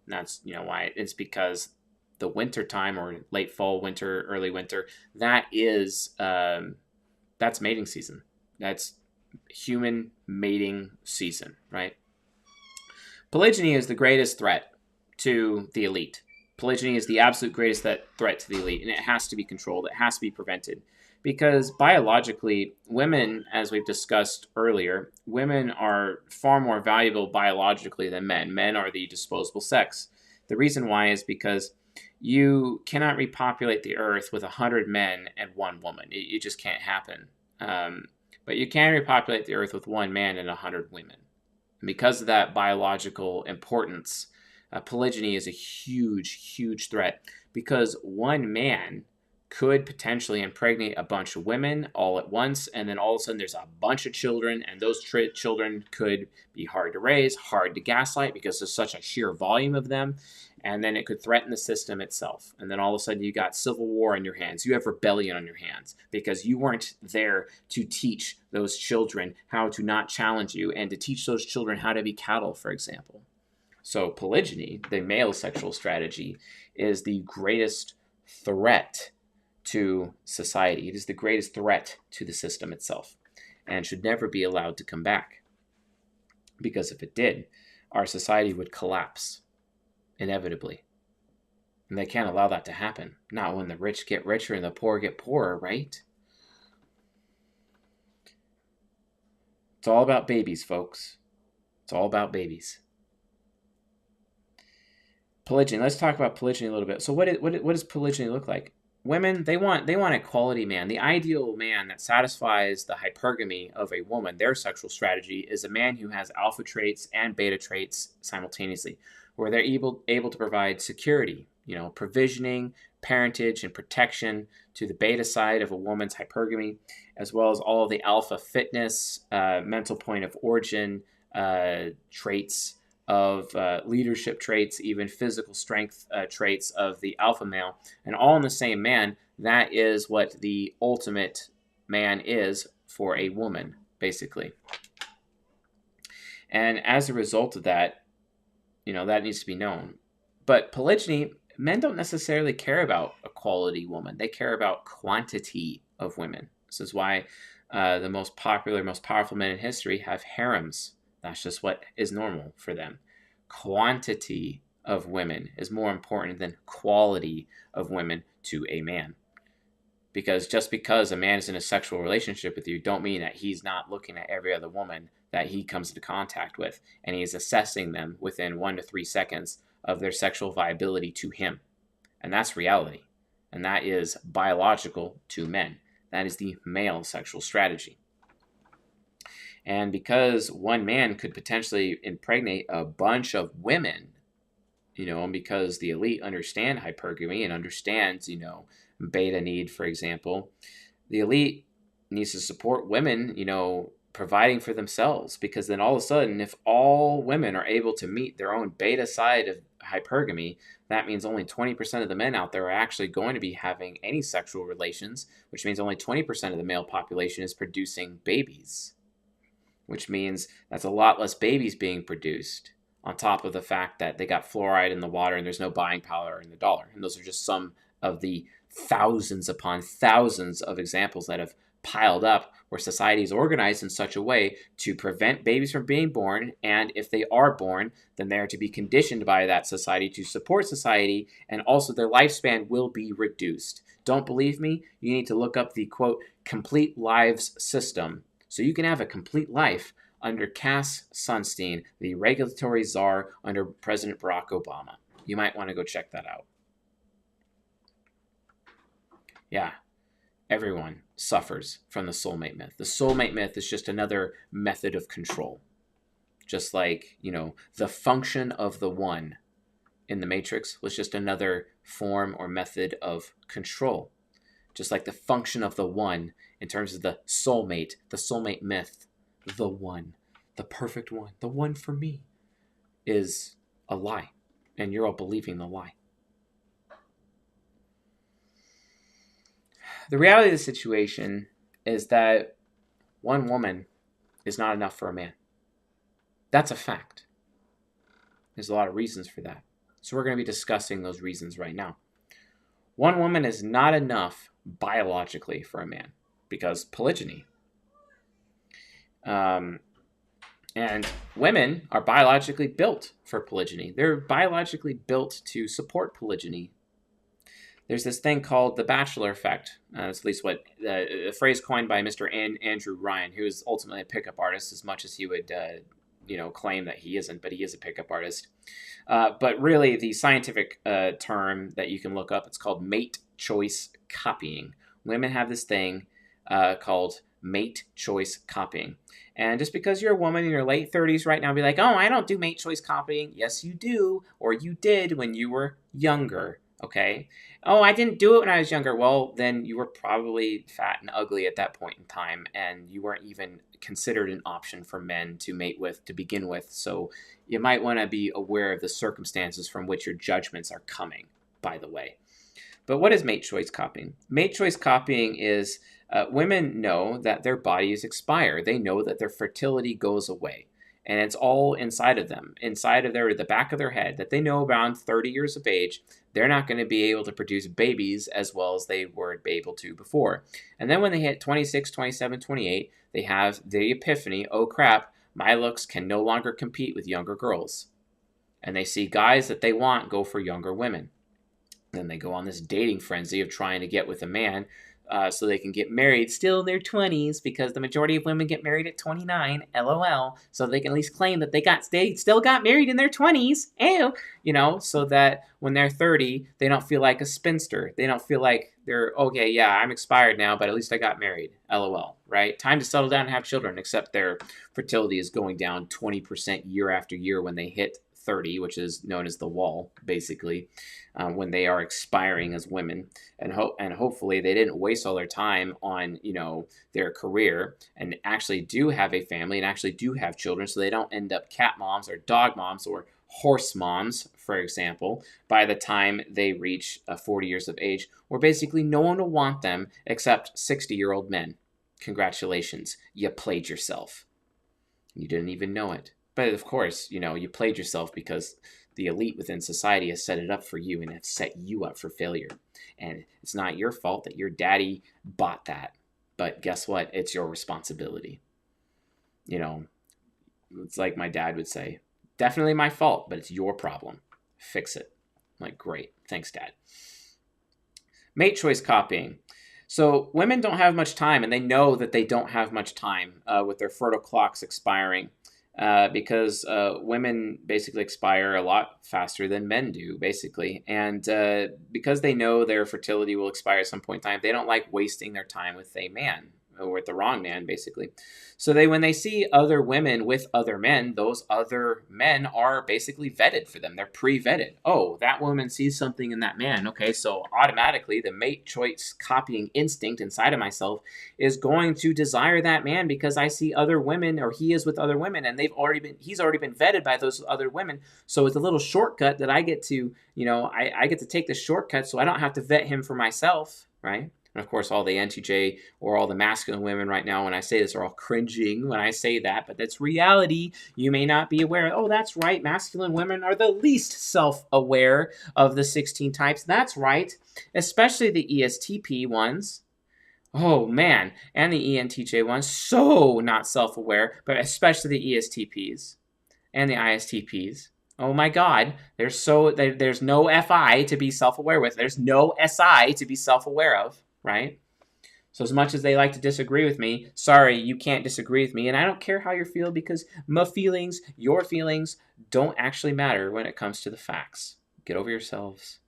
And that's, why it's because the winter time, or late fall, winter, early winter, that's mating season. That's human mating season, right? Polygyny is the greatest threat to the elite. Polygyny is the absolute greatest threat to the elite, and it has to be controlled. It has to be prevented. Because biologically, women, as we've discussed earlier, women are far more valuable biologically than men. Men are the disposable sex. The reason why is because you cannot repopulate the earth with 100 men and 1 woman. It just can't happen. But you can repopulate the earth with 1 man and 100 women. And because of that biological importance, polygyny is a huge, huge threat, because 1 man could potentially impregnate a bunch of women all at once, and then all of a sudden there's a bunch of children, and those children could be hard to raise, hard to gaslight, because there's such a sheer volume of them, and then it could threaten the system itself. And then all of a sudden you got civil war on your hands. You have rebellion on your hands because you weren't there to teach those children how to not challenge you, and to teach those children how to be cattle, for example. So polygyny, the male sexual strategy, is the greatest threat to society. It is the greatest threat to the system itself, and should never be allowed to come back. Because if it did, our society would collapse, inevitably. And they can't allow that to happen. Not when the rich get richer and the poor get poorer, right? It's all about babies, folks. It's all about babies. Polygyny. Let's talk about polygyny a little bit. So what does polygyny look like? Women, they want a quality man. The ideal man that satisfies the hypergamy of a woman, their sexual strategy, is a man who has alpha traits and beta traits simultaneously, where they're able to provide security, provisioning, parentage, and protection to the beta side of a woman's hypergamy, as well as all of the alpha fitness, mental point of origin traits of leadership traits, even physical strength traits of the alpha male, and all in the same man. That is what the ultimate man is for a woman, basically. And as a result of that, that needs to be known. But polygyny, men don't necessarily care about a quality woman. They care about quantity of women. This is why the most popular, most powerful men in history have harems. That's just what is normal for them. Quantity of women is more important than quality of women to a man. Because just because a man is in a sexual relationship with you, don't mean that he's not looking at every other woman that he comes into contact with, and he's assessing them within 1 to 3 seconds of their sexual viability to him. And that's reality. And that is biological to men. That is the male sexual strategy. And because 1 man could potentially impregnate a bunch of women, and because the elite understand hypergamy and understands, beta need, for example, the elite needs to support women, providing for themselves. Because then all of a sudden, if all women are able to meet their own beta side of hypergamy, that means only 20% of the men out there are actually going to be having any sexual relations, which means only 20% of the male population is producing babies. Which means that's a lot less babies being produced, on top of the fact that they got fluoride in the water and there's no buying power in the dollar. And those are just some of the thousands upon thousands of examples that have piled up, where society is organized in such a way to prevent babies from being born. And if they are born, then they're to be conditioned by that society to support society, and also their lifespan will be reduced. Don't believe me? You need to look up the, quote, complete lives system, so you can have a complete life under Cass Sunstein, the regulatory czar under President Barack Obama. You might want to go check that out. Yeah, everyone suffers from the soulmate myth. The soulmate myth is just another method of control. Just like, the function of the one in the Matrix was just another form or method of control. Just like the function of the one in terms of the soulmate myth, the one. the perfect one, the one for me, is a lie. And you're all believing the lie. The reality of the situation is that one woman is not enough for a man. That's a fact. There's a lot of reasons for that. So we're going to be discussing those reasons right now. One woman is not enough biologically for a man because polygyny. And women are biologically built for polygyny. They're biologically built to support polygyny. There's this thing called the Bachelor Effect. That's at least what a phrase coined by Mr. Andrew Ryan, who is ultimately a pickup artist, as much as he would, claim that he isn't, but he is a pickup artist. But really, the scientific term that you can look up, it's called mate choice copying. Women have this thing called mate choice copying. And just because you're a woman in your late 30s right now, be like, oh, I don't do mate choice copying. Yes, you do, or you did when you were younger. Okay. Oh, I didn't do it when I was younger. Well, then you were probably fat and ugly at that point in time, and you weren't even considered an option for men to mate with to begin with. So you might want to be aware of the circumstances from which your judgments are coming, by the way. But what is mate choice copying? Mate choice copying is women know that their bodies expire. They know that their fertility goes away. And it's all inside of them, inside of the back of their head, that they know around 30 years of age, they're not going to be able to produce babies as well as they were able to before. And then when they hit 26, 27, 28, they have the epiphany, oh crap, my looks can no longer compete with younger girls. And they see guys that they want go for younger women. Then they go on this dating frenzy of trying to get with a man so they can get married still in their 20s, because the majority of women get married at 29, LOL, so they can at least claim that they still got married in their 20s, ew, so that when they're 30, they don't feel like a spinster. They don't feel like they're, okay, yeah, I'm expired now, but at least I got married, LOL, right? Time to settle down and have children, except their fertility is going down 20% year after year when they hit 30, which is known as the wall, basically, when they are expiring as women, and hopefully they didn't waste all their time on their career and actually do have a family and actually do have children, so they don't end up cat moms or dog moms or horse moms, for example, by the time they reach 40 years of age, where basically no one will want them except 60-year-old men. Congratulations, you played yourself. You didn't even know it. But of course, you played yourself because the elite within society has set it up for you and have set you up for failure. And it's not your fault that your daddy bought that. But guess what? It's your responsibility. It's like my dad would say, definitely my fault, but it's your problem. Fix it. I'm like, great. Thanks, Dad. Mate choice copying. So women don't have much time, and they know that they don't have much time with their fertile clocks expiring. Because women basically expire a lot faster than men do, basically. And because they know their fertility will expire at some point in time, they don't like wasting their time with a man, or with the wrong man, basically. So when they see other women with other men, those other men are basically vetted for them. They're pre-vetted. Oh, that woman sees something in that man. Okay, so automatically the mate choice copying instinct inside of myself is going to desire that man because I see other women, or he is with other women, and he's already been vetted by those other women. So it's a little shortcut that I get to, I get to take the shortcut so I don't have to vet him for myself, right? And of course, all the NTJ or all the masculine women right now, when I say this, are all cringing when I say that, but that's reality. You may not be aware. Oh, that's right. Masculine women are the least self-aware of the 16 types. That's right. Especially the ESTP ones. Oh, man. And the ENTJ ones. So not self-aware, but especially the ESTPs and the ISTPs. Oh my God, there's no FI to be self-aware with. There's no SI to be self-aware of. Right? So as much as they like to disagree with me, sorry, you can't disagree with me. And I don't care how you feel, because my feelings, your feelings, don't actually matter when it comes to the facts. Get over yourselves.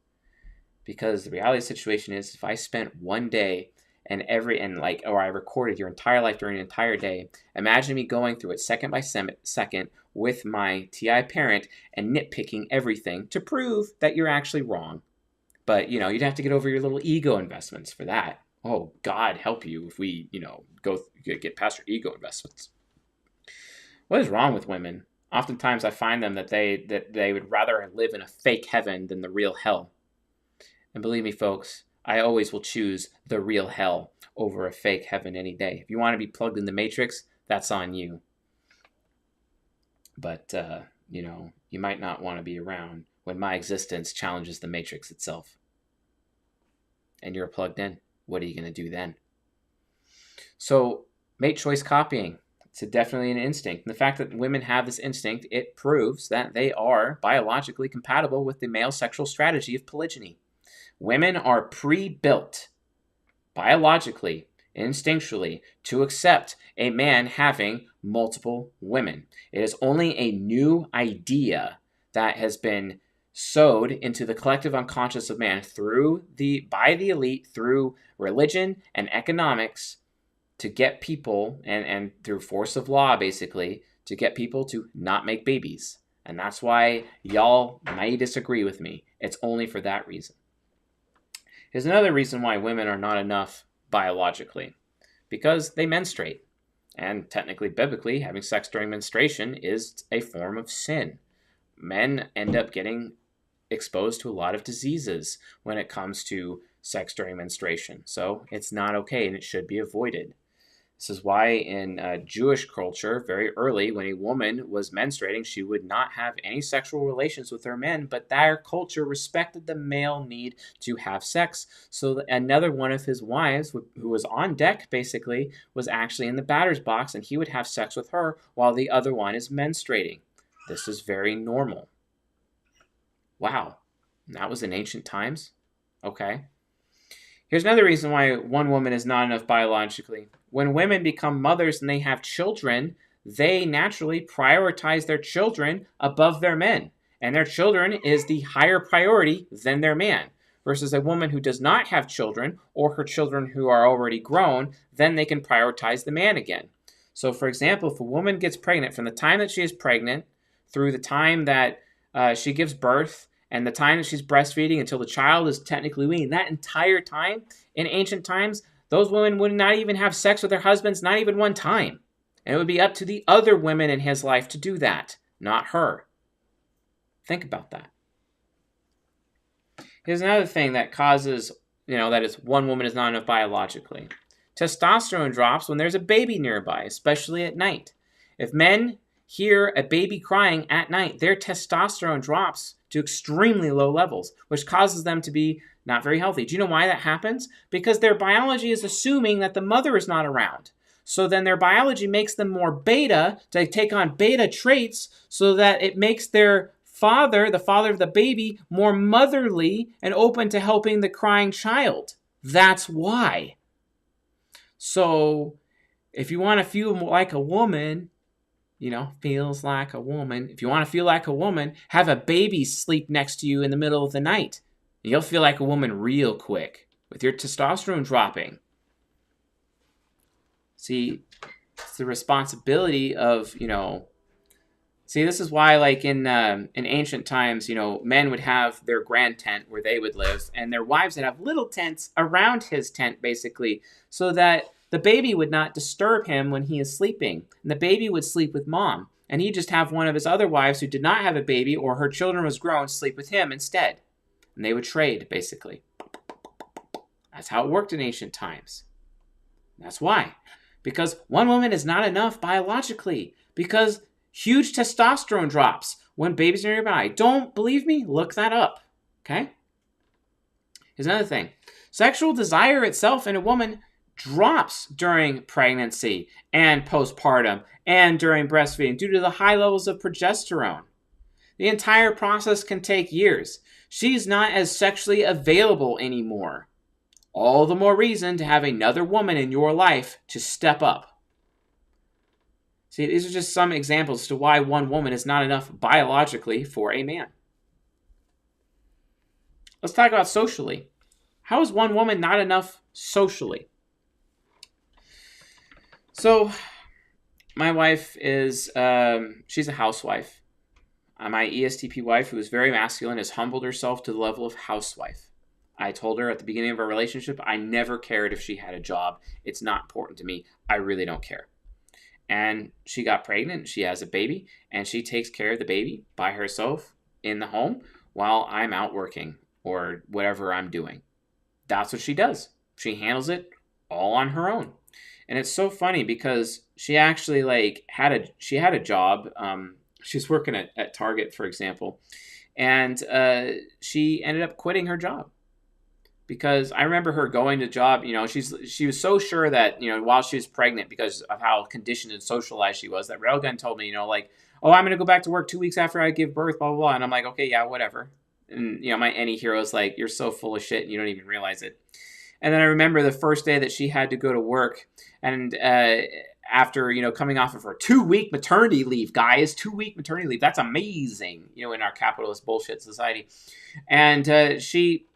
Because the reality of the situation is, if I spent one day or I recorded your entire life during an entire day, imagine me going through it second by second with my TI parent and nitpicking everything to prove that you're actually wrong. But, you'd have to get over your little ego investments for that. Oh, God help you if we, get past your ego investments. What is wrong with women? Oftentimes I find them that they would rather live in a fake heaven than the real hell. And believe me, folks, I always will choose the real hell over a fake heaven any day. If you want to be plugged in the matrix, that's on you. But, you might not want to be around when my existence challenges the matrix itself. And you're plugged in. What are you going to do then? So, mate choice copying. It's definitely an instinct. And the fact that women have this instinct, it proves that they are biologically compatible with the male sexual strategy of polygyny. Women are pre-built, biologically, instinctually, to accept a man having multiple women. It is only a new idea that has been sowed into the collective unconscious of man by the elite, through religion and economics, to get people, and through force of law, basically, to get people to not make babies. And that's why y'all may disagree with me. It's only for that reason. Here's another reason why women are not enough biologically. Because they menstruate. And technically, biblically, having sex during menstruation is a form of sin. Men end up getting exposed to a lot of diseases when it comes to sex during menstruation. So it's not okay, and it should be avoided. This is why in Jewish culture, very early, when a woman was menstruating, she would not have any sexual relations with her men, but their culture respected the male need to have sex. So another one of his wives, who was on deck, basically, was actually in the batter's box, and he would have sex with her while the other one is menstruating. This is very normal. Wow. That was in ancient times? Okay. Here's another reason why one woman is not enough biologically. When women become mothers and they have children, they naturally prioritize their children above their men. And their children is the higher priority than their man. Versus a woman who does not have children, or her children who are already grown, then they can prioritize the man again. So for example, if a woman gets pregnant, from the time that she is pregnant through the time that she gives birth, and the time that she's breastfeeding until the child is technically weaned, that entire time, in ancient times, those women would not even have sex with their husbands, not even one time. And it would be up to the other women in his life to do that, not her. Think about that. Here's another thing that causes, that is one woman is not enough biologically. Testosterone drops when there's a baby nearby, especially at night. If men hear a baby crying at night, their testosterone drops to extremely low levels, which causes them to be not very healthy. Do you know why that happens? Because their biology is assuming that the mother is not around. So then their biology makes them more beta, to take on beta traits, so that it makes their father, the father of the baby, more motherly and open to helping the crying child. That's why. So if you want to feel like a woman, feels like a woman. If you want to feel like a woman, have a baby sleep next to you in the middle of the night. And you'll feel like a woman real quick with your testosterone dropping. See, it's the responsibility of, See, this is why, like in ancient times, men would have their grand tent where they would live, and their wives would have little tents around his tent, basically, so that the baby would not disturb him when he is sleeping. And the baby would sleep with mom. And he'd just have one of his other wives who did not have a baby, or her children was grown, sleep with him instead. And they would trade, basically. That's how it worked in ancient times. That's why. Because one woman is not enough biologically. Because huge testosterone drops when babies are nearby. Don't believe me? Look that up. Okay? Here's another thing. Sexual desire itself in a woman drops during pregnancy and postpartum and during breastfeeding due to the high levels of progesterone. The entire process can take years. She's not as sexually available anymore. All the more reason to have another woman in your life to step up. See, these are just some examples to why one woman is not enough biologically for a man. Let's talk about socially. How is one woman not enough socially? So, my wife is, she's a housewife. My ESTP wife, who is very masculine, has humbled herself to the level of housewife. I told her at the beginning of our relationship, I never cared if she had a job. It's not important to me. I really don't care. and she got pregnant. She has a baby, and she takes care of the baby by herself in the home while I'm out working or whatever I'm doing. That's what she does. She handles it all on her own. And it's so funny because she actually had a job. She's working at Target, for example, and she ended up quitting her job because I remember her going to job. She was so sure that while she was pregnant, because of how conditioned and socialized she was, that Railgun told me oh, I'm gonna go back to work 2 weeks after I give birth, blah blah blah, and I'm like, okay, yeah, whatever. And my anti-hero is like, you're so full of shit and you don't even realize it. And then I remember the first day that she had to go to work, and after coming off of her 2-week maternity leave, guys, 2-week maternity leave, that's amazing, in our capitalist bullshit society. And she,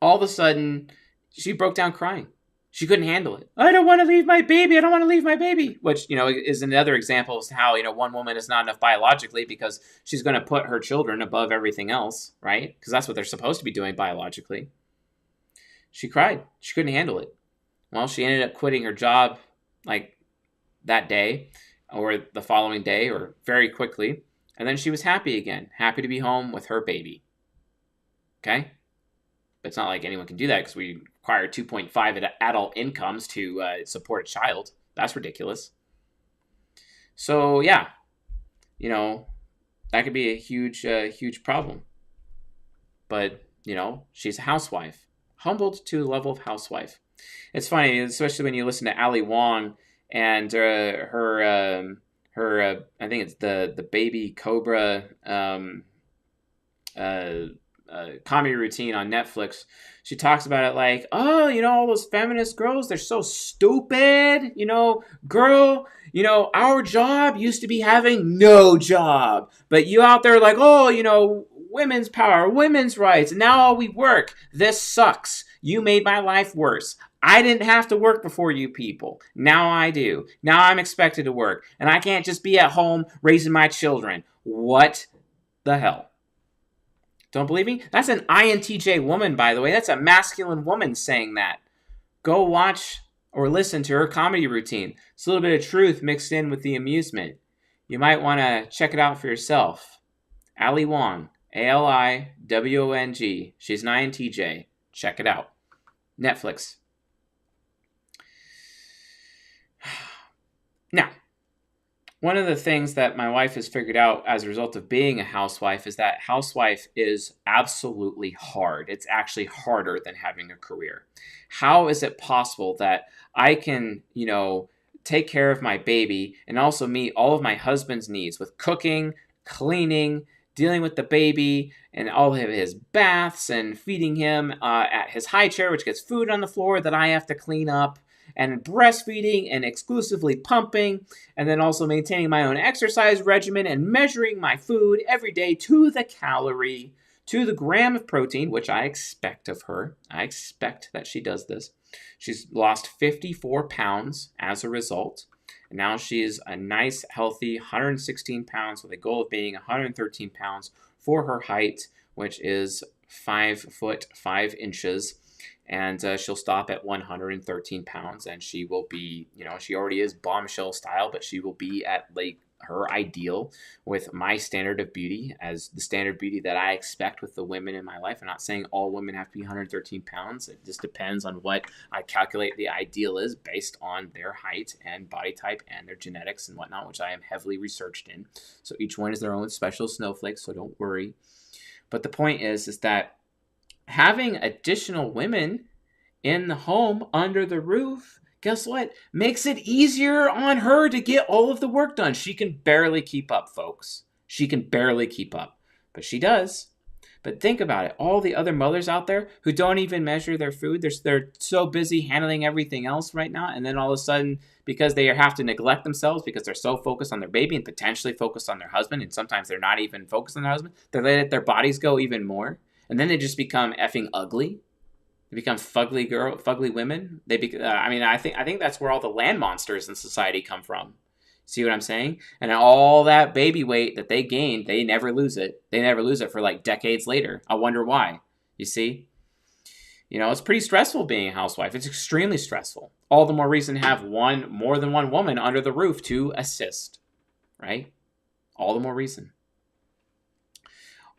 all of a sudden, she broke down crying. She couldn't handle it. I don't want to leave my baby. I don't want to leave my baby. Which, is another example as to how, one woman is not enough biologically because she's going to put her children above everything else, right? Because that's what they're supposed to be doing biologically. She cried. She couldn't handle it. Well, she ended up quitting her job that day or the following day or very quickly. And then she was happy again. Happy to be home with her baby. Okay? But it's not like anyone can do that because we require 2.5 adult incomes to support a child. That's ridiculous. So, yeah. That could be a huge problem. But, she's a housewife. Humbled to the level of housewife. It's funny, especially when you listen to Ali Wong and her I think it's the Baby Cobra comedy routine on Netflix. She talks about it like, oh, all those feminist girls, they're so stupid. Girl, our job used to be having no job. But you out there like, oh, women's power, women's rights, and now all we work. This sucks. You made my life worse. I didn't have to work before you people. Now I do. Now I'm expected to work. And I can't just be at home raising my children. What the hell? Don't believe me? That's an INTJ woman, by the way. That's a masculine woman saying that. Go watch or listen to her comedy routine. It's a little bit of truth mixed in with the amusement. You might want to check it out for yourself. Ali Wong. ALIWONG. She's an INTJ. Check it out. Netflix. Now, one of the things that my wife has figured out as a result of being a housewife is that housewife is absolutely hard. It's actually harder than having a career. How is it possible that I can, take care of my baby and also meet all of my husband's needs with cooking, cleaning, dealing with the baby and all of his baths and feeding him at his high chair, which gets food on the floor that I have to clean up, and breastfeeding and exclusively pumping, and then also maintaining my own exercise regimen and measuring my food every day to the calorie, to the gram of protein, which I expect of her. I expect that she does this. She's lost 54 pounds as a result. And now she's a nice, healthy 116 pounds with a goal of being 113 pounds for her height, which is 5 foot 5 inches. And she'll stop at 113 pounds, and she will be, she already is bombshell style, but she will be at her ideal with my standard of beauty as the standard beauty that I expect with the women in my life. I'm not saying all women have to be 113 pounds. It just depends on what I calculate the ideal is based on their height and body type and their genetics and whatnot, which I am heavily researched in. So each one is their own special snowflake, so don't worry. But the point is that having additional women in the home under the roof, guess what? Makes it easier on her to get all of the work done. She can barely keep up, folks. She can barely keep up. But she does. But think about it. All the other mothers out there who don't even measure their food, they're so busy handling everything else right now. And then all of a sudden, because they have to neglect themselves because they're so focused on their baby and potentially focused on their husband, and sometimes they're not even focused on their husband, they let their bodies go even more. And then they just become effing ugly. They become fugly women. I think that's where all the land monsters in society come from. See what I'm saying? And all that baby weight that they gained, they never lose it. They never lose it for decades later. I wonder why. You see? It's pretty stressful being a housewife. It's extremely stressful. All the more reason to have more than one woman under the roof to assist, right? All the more reason.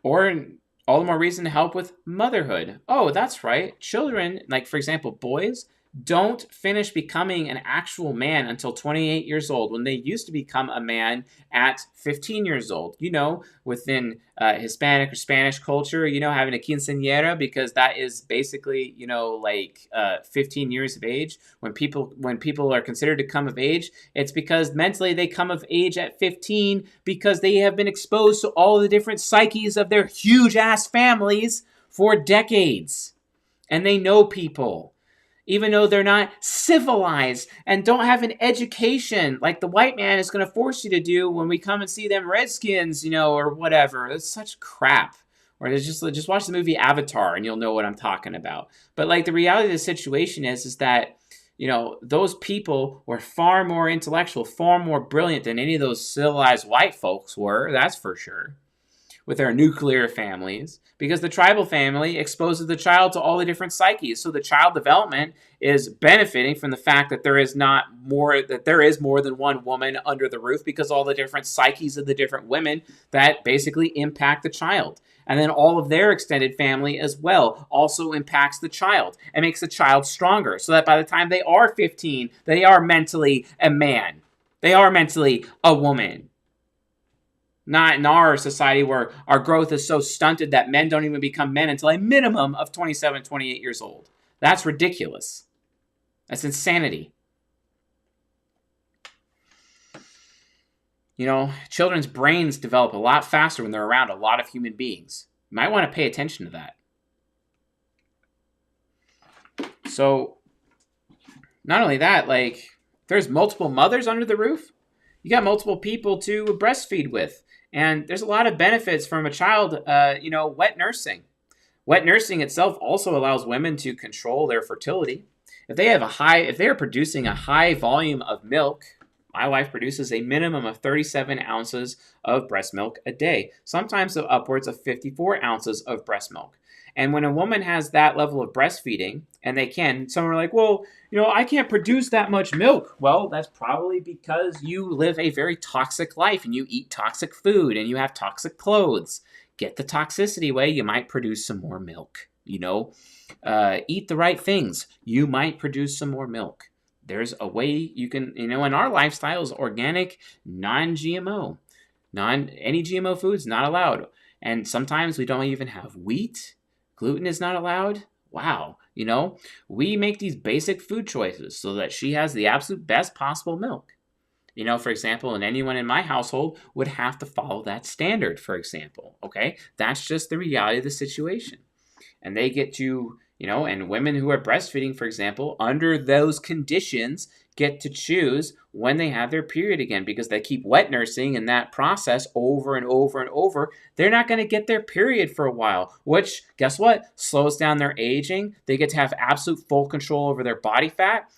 Or all the more reason to help with motherhood. Oh, that's right. Children, like for example, boys, don't finish becoming an actual man until 28 years old, when they used to become a man at 15 years old. Within Hispanic or Spanish culture, having a quinceañera, because that is basically, 15 years of age. When people are considered to come of age, it's because mentally they come of age at 15 because they have been exposed to all the different psyches of their huge ass families for decades. And they know people, even though they're not civilized and don't have an education like the white man is going to force you to do when we come and see them Redskins, or whatever. It's such crap. Or just watch the movie Avatar and you'll know what I'm talking about. But like the reality of the situation is that, those people were far more intellectual, far more brilliant than any of those civilized white folks were. That's for sure. With their nuclear families, because the tribal family exposes the child to all the different psyches. So the child development is benefiting from the fact that there is more than one woman under the roof, because all the different psyches of the different women that basically impact the child. And then all of their extended family as well also impacts the child and makes the child stronger, so that by the time they are 15, they are mentally a man. They are mentally a woman. Not in our society, where our growth is so stunted that men don't even become men until a minimum of 27, 28 years old. That's ridiculous. That's insanity. Children's brains develop a lot faster when they're around a lot of human beings. You might want to pay attention to that. So, not only that, there's multiple mothers under the roof. You got multiple people to breastfeed with. And there's a lot of benefits from a child, wet nursing. Wet nursing itself also allows women to control their fertility. If they are producing a high volume of milk, my wife produces a minimum of 37 ounces of breast milk a day, sometimes upwards of 54 ounces of breast milk. And when a woman has that level of breastfeeding, and some are like, well, I can't produce that much milk. Well, that's probably because you live a very toxic life and you eat toxic food and you have toxic clothes. Get the toxicity away, you might produce some more milk. Eat the right things, you might produce some more milk. There's a way you can, and our lifestyle is organic, non-GMO. Any GMO foods not allowed. And sometimes we don't even have wheat. Gluten is not allowed. Wow. We make these basic food choices so that she has the absolute best possible milk. For example, and anyone in my household would have to follow that standard, for example. Okay? That's just the reality of the situation. And they get to, and women who are breastfeeding, for example, under those conditions, get to choose when they have their period again, because they keep wet nursing in that process over and over and over. They're not going to get their period for a while, which, guess what? Slows down their aging. They get to have absolute full control over their body fat.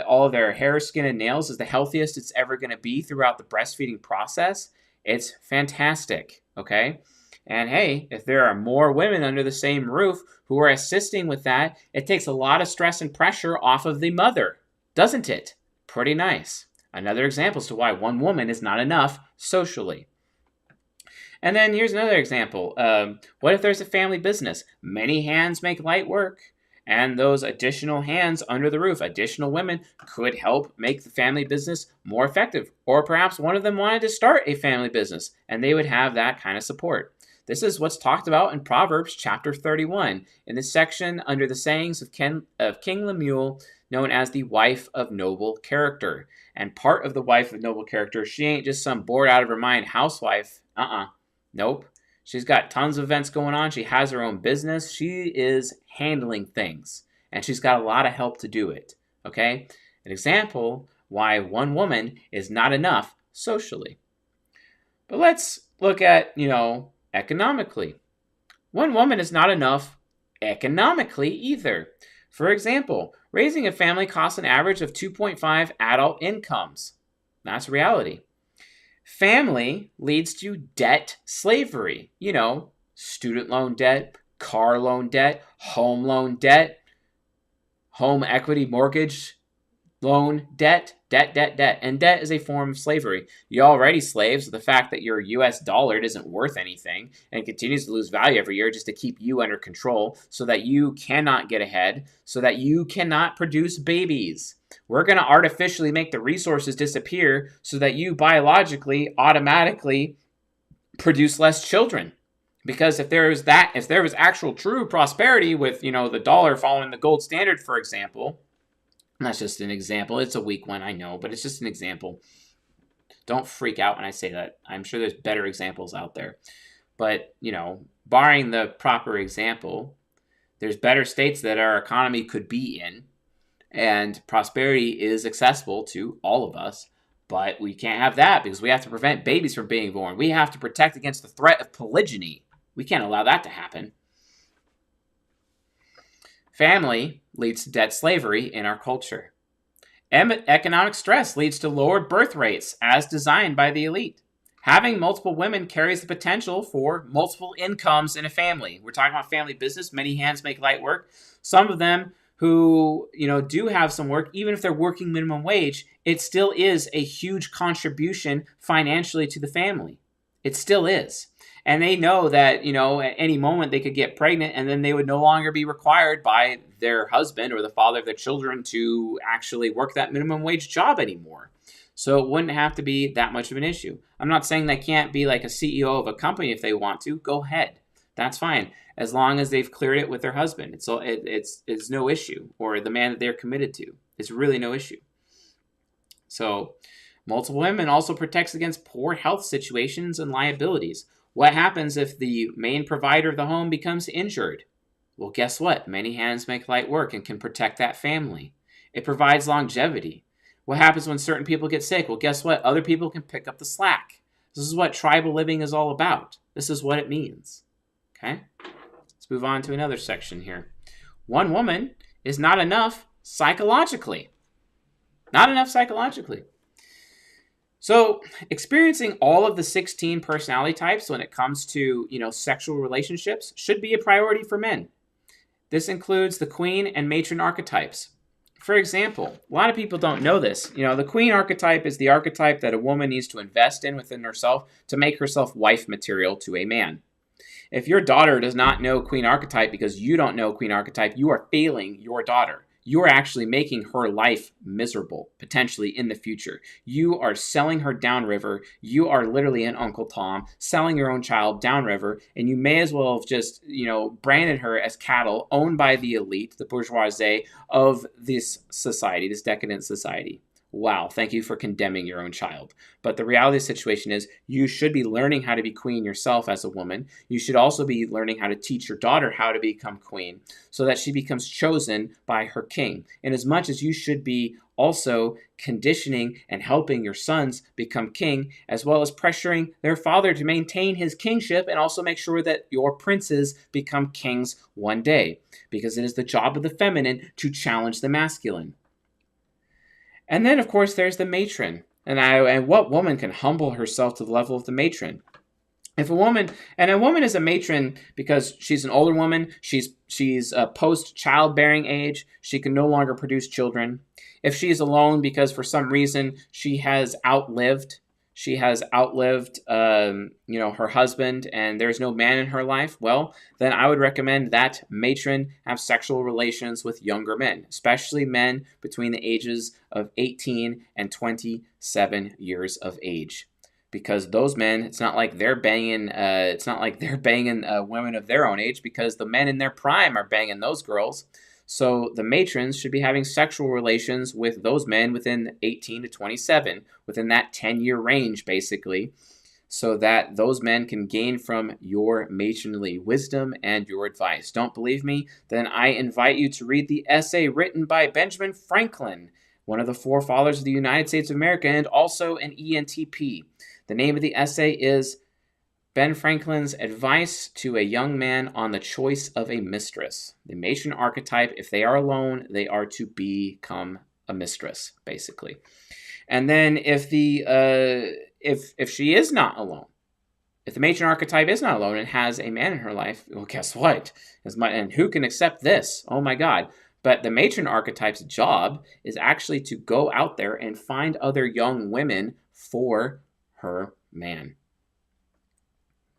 All of their hair, skin, and nails is the healthiest it's ever going to be throughout the breastfeeding process. It's fantastic, okay? And hey, if there are more women under the same roof who are assisting with that, it takes a lot of stress and pressure off of the mother, doesn't it? Pretty nice. Another example as to why one woman is not enough socially. And then here's another example. What if there's a family business? Many hands make light work. And those additional hands under the roof, additional women, could help make the family business more effective. Or perhaps one of them wanted to start a family business, and they would have that kind of support. This is what's talked about in Proverbs chapter 31, in the section under the sayings of King Lemuel, known as the wife of noble character. And part of the wife of noble character, she ain't just some bored out of her mind housewife. Nope. She's got tons of events going on. She has her own business. She is handling things, and she's got a lot of help to do it. Okay? An example why one woman is not enough socially. But let's look at, economically. One woman is not enough economically either. For example, raising a family costs an average of 2.5 adult incomes. That's reality. Family leads to debt slavery. Student loan debt, car loan debt, home loan debt, home equity mortgage loan debt. And debt is a form of slavery. You're already slaves. The fact that your US dollar isn't worth anything and continues to lose value every year just to keep you under control so that you cannot get ahead, so that you cannot produce babies. We're going to artificially make the resources disappear so that you biologically, automatically produce less children. Because if there was actual true prosperity with, the dollar following the gold standard, for example, and that's just an example. It's a weak one, I know, but it's just an example. Don't freak out when I say that. I'm sure there's better examples out there. But, barring the proper example, there's better states that our economy could be in, and prosperity is accessible to all of us. But we can't have that because we have to prevent babies from being born. We have to protect against the threat of polygyny. We can't allow that to happen. Family leads to debt slavery in our culture. Economic stress leads to lowered birth rates as designed by the elite. Having multiple women carries the potential for multiple incomes in a family. We're talking about family business. Many hands make light work. Some of them who, do have some work, even if they're working minimum wage, it still is a huge contribution financially to the family. It still is. And they know that, at any moment they could get pregnant and then they would no longer be required by their husband or the father of their children to actually work that minimum wage job anymore. So it wouldn't have to be that much of an issue. I'm not saying they can't be like a CEO of a company if they want to. Go ahead. That's fine. As long as they've cleared it with their husband. It's no issue. Or the man that they're committed to. It's really no issue. So multiple women also protects against poor health situations and liabilities. What happens if the main provider of the home becomes injured? Well, guess what? Many hands make light work and can protect that family. It provides longevity. What happens when certain people get sick? Well, guess what? Other people can pick up the slack. This is what tribal living is all about. This is what it means. Okay? Let's move on to another section here. One woman is not enough psychologically. Not enough psychologically. So experiencing all of the 16 personality types when it comes to, sexual relationships should be a priority for men. This includes the queen and matron archetypes. For example, a lot of people don't know this. The queen archetype is the archetype that a woman needs to invest in within herself to make herself wife material to a man. If your daughter does not know queen archetype because you don't know queen archetype, you are failing your daughter. You are actually making her life miserable, potentially in the future. You are selling her downriver. You are literally an Uncle Tom, selling your own child downriver, and you may as well have just, branded her as cattle owned by the elite, the bourgeoisie of this society, this decadent society. Wow, thank you for condemning your own child. But the reality of the situation is you should be learning how to be queen yourself as a woman. You should also be learning how to teach your daughter how to become queen so that she becomes chosen by her king. And as much as you should be also conditioning and helping your sons become king, as well as pressuring their father to maintain his kingship and also make sure that your princes become kings one day. Because it is the job of the feminine to challenge the masculine. And then, of course, there's the matron. And what woman can humble herself to the level of the matron? If a woman is a matron because she's an older woman, she's post childbearing age, she can no longer produce children. If she's alone because for some reason she has outlived her husband and there's no man in her life, well, then I would recommend that matron have sexual relations with younger men, especially men between the ages of 18 and 27 years of age. Because those men, it's not like they're banging women of their own age, because the men in their prime are banging those girls. So the matrons should be having sexual relations with those men within 18 to 27, within that 10-year range, basically, so that those men can gain from your matronly wisdom and your advice. Don't believe me? Then I invite you to read the essay written by Benjamin Franklin, one of the forefathers of the United States of America and also an ENTP. The name of the essay is Ben Franklin's Advice to a Young Man on the Choice of a Mistress. The matron archetype, if they are alone, they are to become a mistress, basically. And then if she is not alone, If the matron archetype is not alone and has a man in her life, well, guess what? And who can accept this? Oh my God. But the matron archetype's job is actually to go out there and find other young women for her man.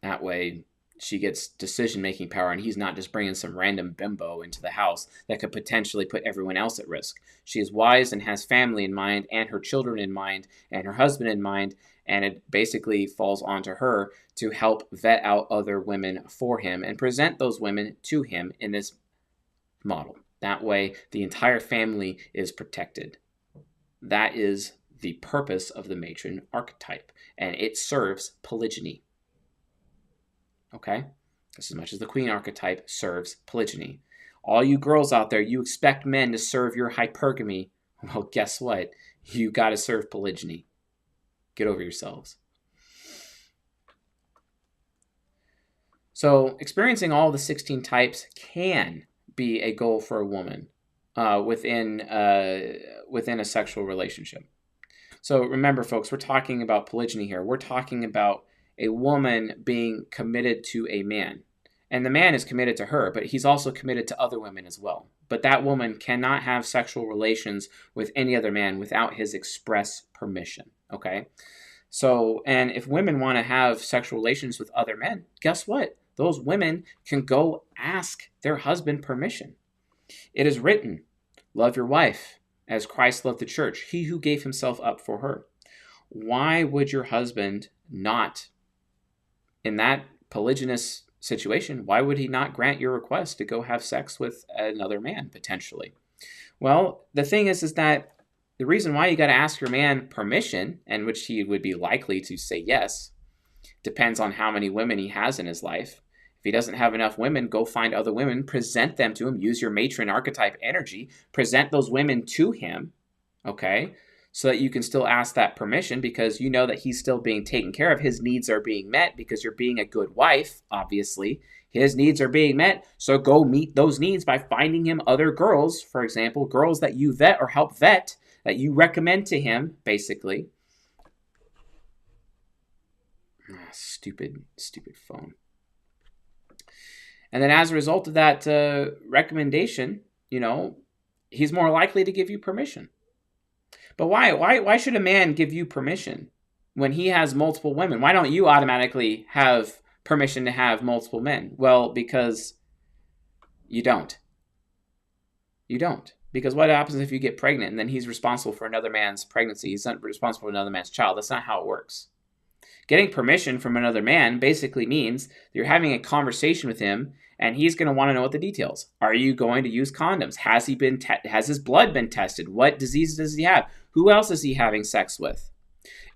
That way, she gets decision-making power, and he's not just bringing some random bimbo into the house that could potentially put everyone else at risk. She is wise and has family in mind, and her children in mind, and her husband in mind, and it basically falls onto her to help vet out other women for him and present those women to him in this model. That way, the entire family is protected. That is the purpose of the matron archetype, and it serves polygyny. Okay? Just as much as the queen archetype serves polygyny. All you girls out there, you expect men to serve your hypergamy. Well, guess what? You got to serve polygyny. Get over yourselves. So, experiencing all the 16 types can be a goal for a woman within a sexual relationship. So, remember, folks, we're talking about polygyny here. We're talking about a woman being committed to a man. And the man is committed to her, but he's also committed to other women as well. But that woman cannot have sexual relations with any other man without his express permission, okay? So, and if women want to have sexual relations with other men, guess what? Those women can go ask their husband permission. It is written, love your wife as Christ loved the church, he who gave himself up for her. Why would your husband not, in that polygynous situation, why would he not grant your request to go have sex with another man, potentially? Well, the thing is that the reason why you got to ask your man permission, and which he would be likely to say yes, depends on how many women he has in his life. If he doesn't have enough women, go find other women, present them to him, use your matron archetype energy, present those women to him, okay? So that you can still ask that permission because you know that he's still being taken care of. His needs are being met because you're being a good wife, obviously. His needs are being met, so go meet those needs by finding him other girls, for example, girls that you vet or help vet, that you recommend to him, basically. Stupid phone. And then as a result of that recommendation, you know, he's more likely to give you permission. But why should a man give you permission when he has multiple women? Why don't you automatically have permission to have multiple men? Well, because you don't. You don't. Because what happens if you get pregnant and then he's responsible for another man's pregnancy? He's not responsible for another man's child. That's not how it works. Getting permission from another man basically means that you're having a conversation with him and he's going to want to know what the details. Are you going to use condoms? Has his blood been tested? What diseases does he have? Who else is he having sex with?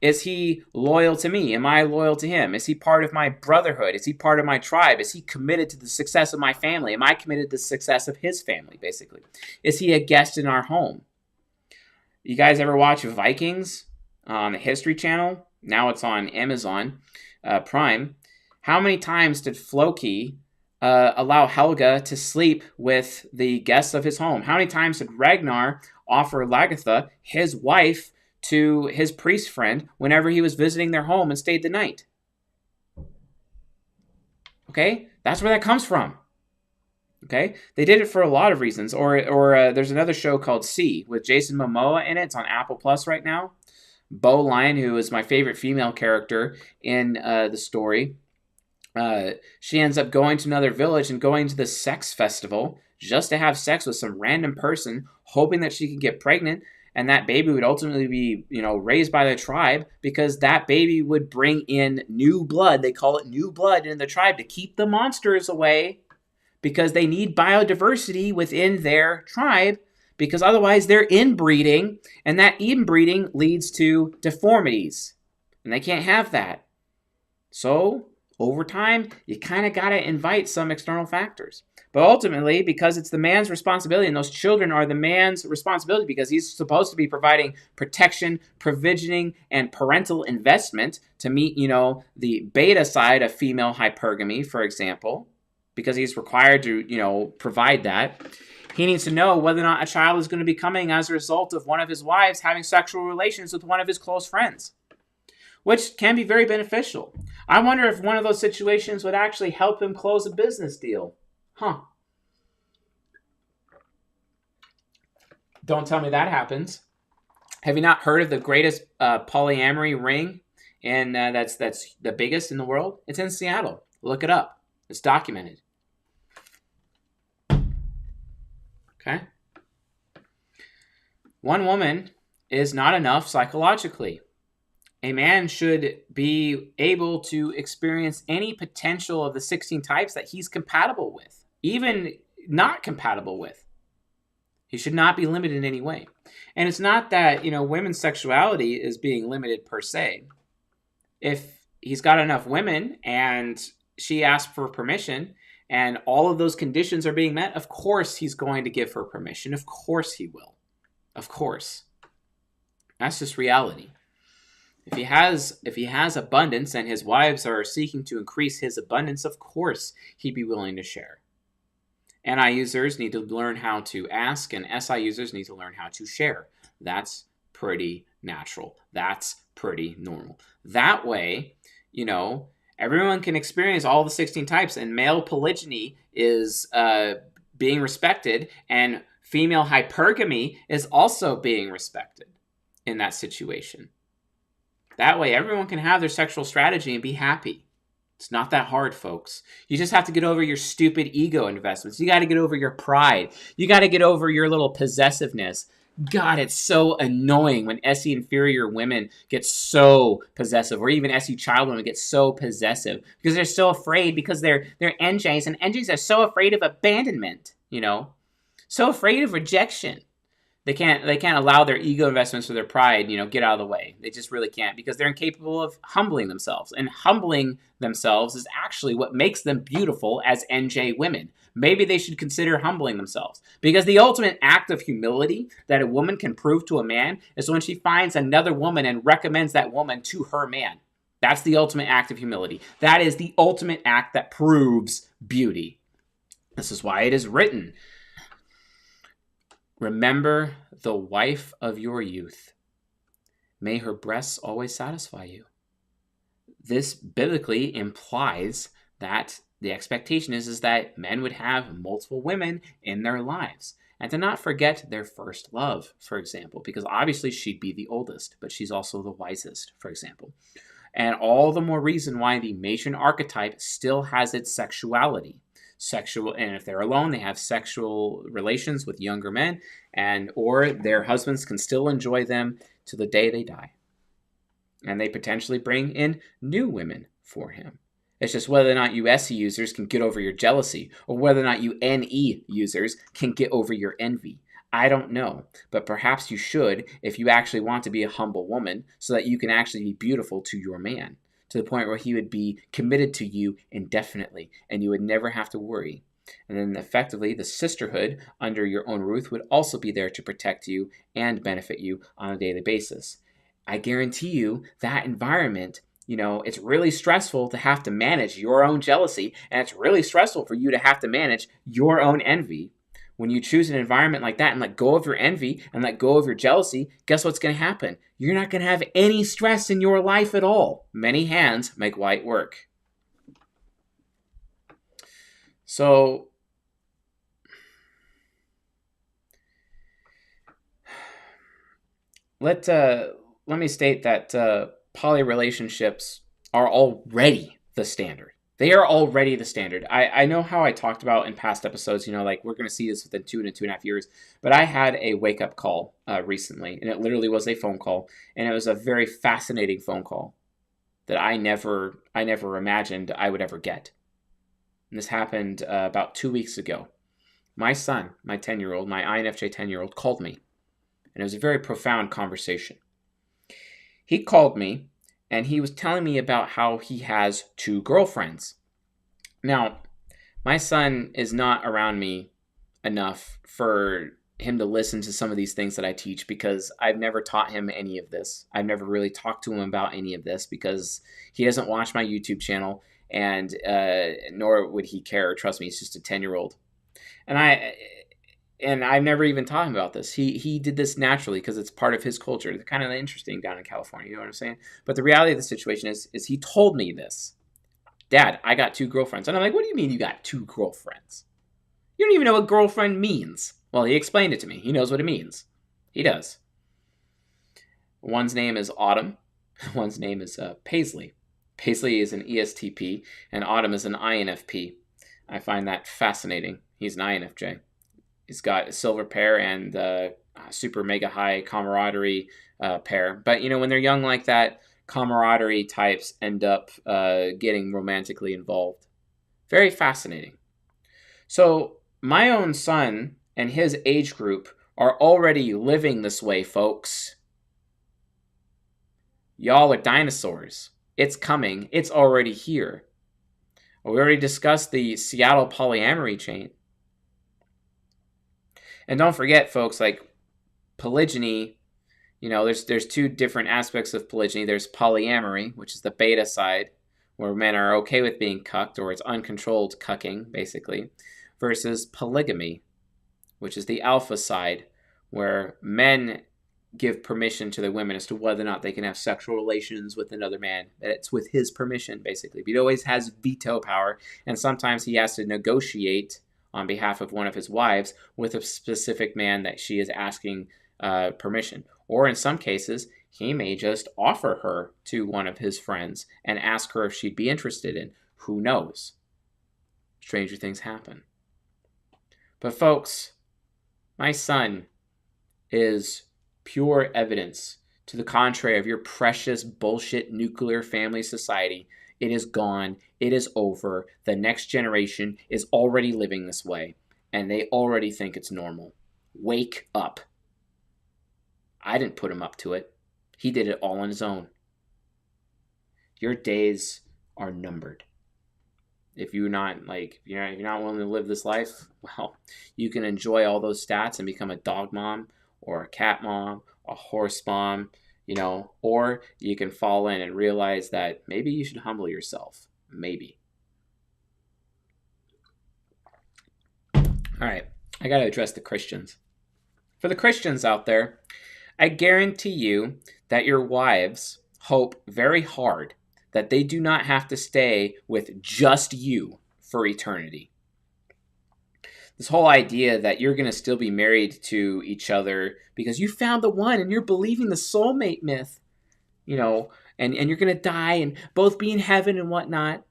Is he loyal to me? Am I loyal to him? Is he part of my brotherhood? Is he part of my tribe? Is he committed to the success of my family? Am I committed to the success of his family, basically? Is he a guest in our home? You guys ever watch Vikings on the History Channel? Now it's on Amazon Prime. How many times did Floki allow Helga to sleep with the guests of his home? How many times did Ragnar offer Lagertha, his wife, to his priest friend whenever he was visiting their home and stayed the night? Okay? That's where that comes from. Okay? They did it for a lot of reasons. Or there's another show called C with Jason Momoa in it. It's on Apple Plus right now. Bo Lion, who is my favorite female character in the story, she ends up going to another village and going to the sex festival just to have sex with some random person, hoping that she can get pregnant, and that baby would ultimately be, raised by the tribe because that baby would bring in new blood. They call it new blood in the tribe to keep the monsters away because they need biodiversity within their tribe. Because otherwise they're inbreeding, and that inbreeding leads to deformities. And they can't have that. So, over time, you kind of got to invite some external factors. But ultimately, because it's the man's responsibility, and those children are the man's responsibility because he's supposed to be providing protection, provisioning, and parental investment to meet, the beta side of female hypergamy, for example, because he's required to, provide that. He needs to know whether or not a child is going to be coming as a result of one of his wives having sexual relations with one of his close friends, which can be very beneficial. I wonder if one of those situations would actually help him close a business deal. Huh. Don't tell me that happens. Have you not heard of the greatest polyamory ring? And that's the biggest in the world. It's in Seattle. Look it up. It's documented. Okay? One woman is not enough psychologically. A man should be able to experience any potential of the 16 types that he's compatible with, even not compatible with. He should not be limited in any way. And it's not that, women's sexuality is being limited per se. If he's got enough women and she asks for permission and all of those conditions are being met, of course he's going to give her permission. Of course he will. Of course. That's just reality. If he has abundance and his wives are seeking to increase his abundance, of course he'd be willing to share. NI users need to learn how to ask, and SI users need to learn how to share. That's pretty natural. That's pretty normal. That way, everyone can experience all the 16 types, and male polygyny is being respected, and female hypergamy is also being respected in that situation. That way, everyone can have their sexual strategy and be happy. It's not that hard, folks. You just have to get over your stupid ego investments. You got to get over your pride. You got to get over your little possessiveness. God, it's so annoying when SE inferior women get so possessive, or even SE child women get so possessive because they're so afraid, because they're NJs, and NJs are so afraid of abandonment, so afraid of rejection. They can't allow their ego investments or their pride, get out of the way. They just really can't, because they're incapable of humbling themselves. And humbling themselves is actually what makes them beautiful as NJ women. Maybe they should consider humbling themselves, because the ultimate act of humility that a woman can prove to a man is when she finds another woman and recommends that woman to her man. That's the ultimate act of humility. That is the ultimate act that proves beauty. This is why it is written, remember the wife of your youth. May her breasts always satisfy you. This biblically implies that the expectation is that men would have multiple women in their lives. And to not forget their first love, for example, because obviously she'd be the oldest, but she's also the wisest, for example. And all the more reason why the matron archetype still has its sexuality. And if they're alone, they have sexual relations with younger men, or their husbands can still enjoy them to the day they die. And they potentially bring in new women for him. It's just whether or not you SE users can get over your jealousy, or whether or not you NE users can get over your envy. I don't know, but perhaps you should if you actually want to be a humble woman, so that you can actually be beautiful to your man, to the point where he would be committed to you indefinitely, and you would never have to worry. And then effectively, the sisterhood under your own roof would also be there to protect you and benefit you on a daily basis. I guarantee you that environment, it's really stressful to have to manage your own jealousy, and it's really stressful for you to have to manage your own envy. When you choose an environment like that and let go of your envy and let go of your jealousy, guess what's going to happen? You're not going to have any stress in your life at all. Many hands make light work. So, let me state that poly relationships are already the standard. They are already the standard. I know how I talked about in past episodes, we're going to see this within 2.5 years, but I had a wake-up call recently, and it literally was a phone call, and it was a very fascinating phone call that I never imagined I would ever get. And this happened about 2 weeks ago. My son, my 10-year-old, my INFJ 10-year-old, called me, and it was a very profound conversation. He called me, and he was telling me about how he has 2 girlfriends. Now, my son is not around me enough for him to listen to some of these things that I teach, because I've never taught him any of this. I've never really talked to him about any of this, because he doesn't watch my YouTube channel, and nor would he care. Trust me, he's just a 10-year-old. And I've never even taught him about this. He did this naturally because it's part of his culture. It's kind of interesting down in California, you know what I'm saying? But the reality of the situation is he told me this. Dad, I got 2 girlfriends. And I'm like, what do you mean you got 2 girlfriends? You don't even know what girlfriend means. Well, he explained it to me. He knows what it means. He does. One's name is Autumn. One's name is Paisley. Paisley is an ESTP, and Autumn is an INFP. I find that fascinating. He's an INFJ. He's got a silver pair and super mega high camaraderie pair. But, when they're young like that, camaraderie types end up getting romantically involved. Very fascinating. So my own son and his age group are already living this way, folks. Y'all are dinosaurs. It's coming. It's already here. We already discussed the Seattle polyamory chain. And don't forget, folks, like polygyny, there's 2 different aspects of polygyny. There's polyamory, which is the beta side, where men are okay with being cucked, or it's uncontrolled cucking, basically, versus polygamy, which is the alpha side, where men give permission to the women as to whether or not they can have sexual relations with another man. It's with his permission, basically. But he always has veto power, and sometimes he has to negotiate on behalf of one of his wives with a specific man that she is asking permission. Or in some cases, he may just offer her to one of his friends and ask her if she'd be interested in. Who knows? Stranger things happen. But folks, my son is pure evidence to the contrary of your precious bullshit nuclear family society. It is gone. It is over. The next generation is already living this way, and they already think it's normal. Wake up. I didn't put him up to it. He did it all on his own. Your days are numbered. If you're not willing to live this life, well, you can enjoy all those stats and become a dog mom or a cat mom, a horse mom, or you can fall in and realize that maybe you should humble yourself. Maybe. All right, I got to address the Christians. For the Christians out there, I guarantee you that your wives hope very hard that they do not have to stay with just you for eternity. This whole idea that you're going to still be married to each other because you found the one and you're believing the soulmate myth, and you're going to die and both be in heaven and whatnot.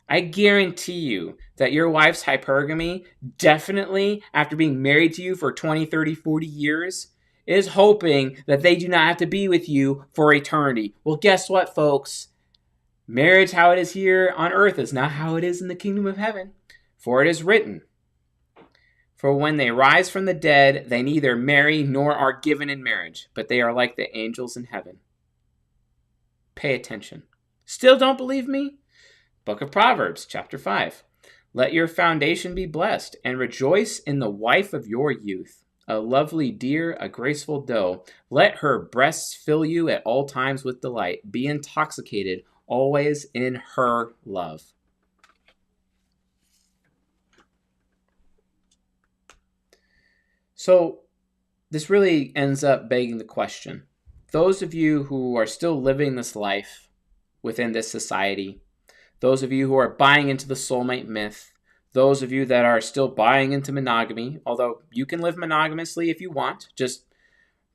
I guarantee you that your wife's hypergamy definitely, after being married to you for 20, 30, 40 years, is hoping that they do not have to be with you for eternity. Well, guess what, folks? Marriage, how it is here on earth, is not how it is in the kingdom of heaven. For it is written, for when they rise from the dead, they neither marry nor are given in marriage, but they are like the angels in heaven. Pay attention. Still don't believe me? Book of Proverbs, chapter 5. Let your foundation be blessed, and rejoice in the wife of your youth, a lovely deer, a graceful doe. Let her breasts fill you at all times with delight. Be intoxicated always in her love. So this really ends up begging the question. Those of you who are still living this life within this society, those of you who are buying into the soulmate myth, those of you that are still buying into monogamy, although you can live monogamously if you want, just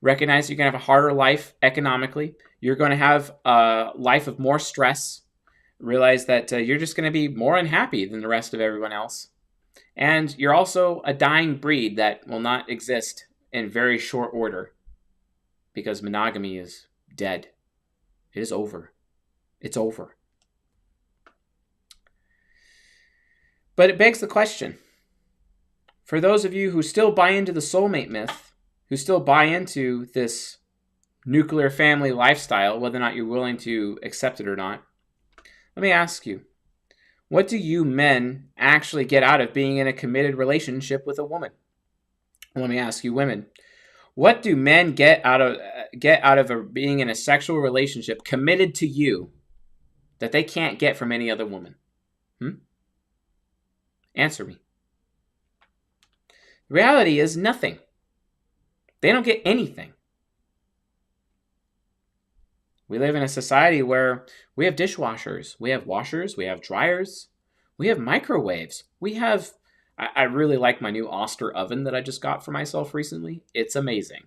recognize you're going to have a harder life economically. You're going to have a life of more stress. Realize that you're just going to be more unhappy than the rest of everyone else. And you're also a dying breed that will not exist in very short order because monogamy is dead. It is over. It's over. But it begs the question, for those of you who still buy into the soulmate myth, who still buy into this nuclear family lifestyle, whether or not you're willing to accept it or not, let me ask you, what do you men actually get out of being in a committed relationship with a woman? Let me ask you women, what do men get out of being in a sexual relationship committed to you that they can't get from any other woman? Answer me. The reality is nothing. They don't get anything. We live in a society where we have dishwashers, we have washers, we have dryers, we have microwaves. I really like my new Oster oven that I just got for myself recently. It's amazing.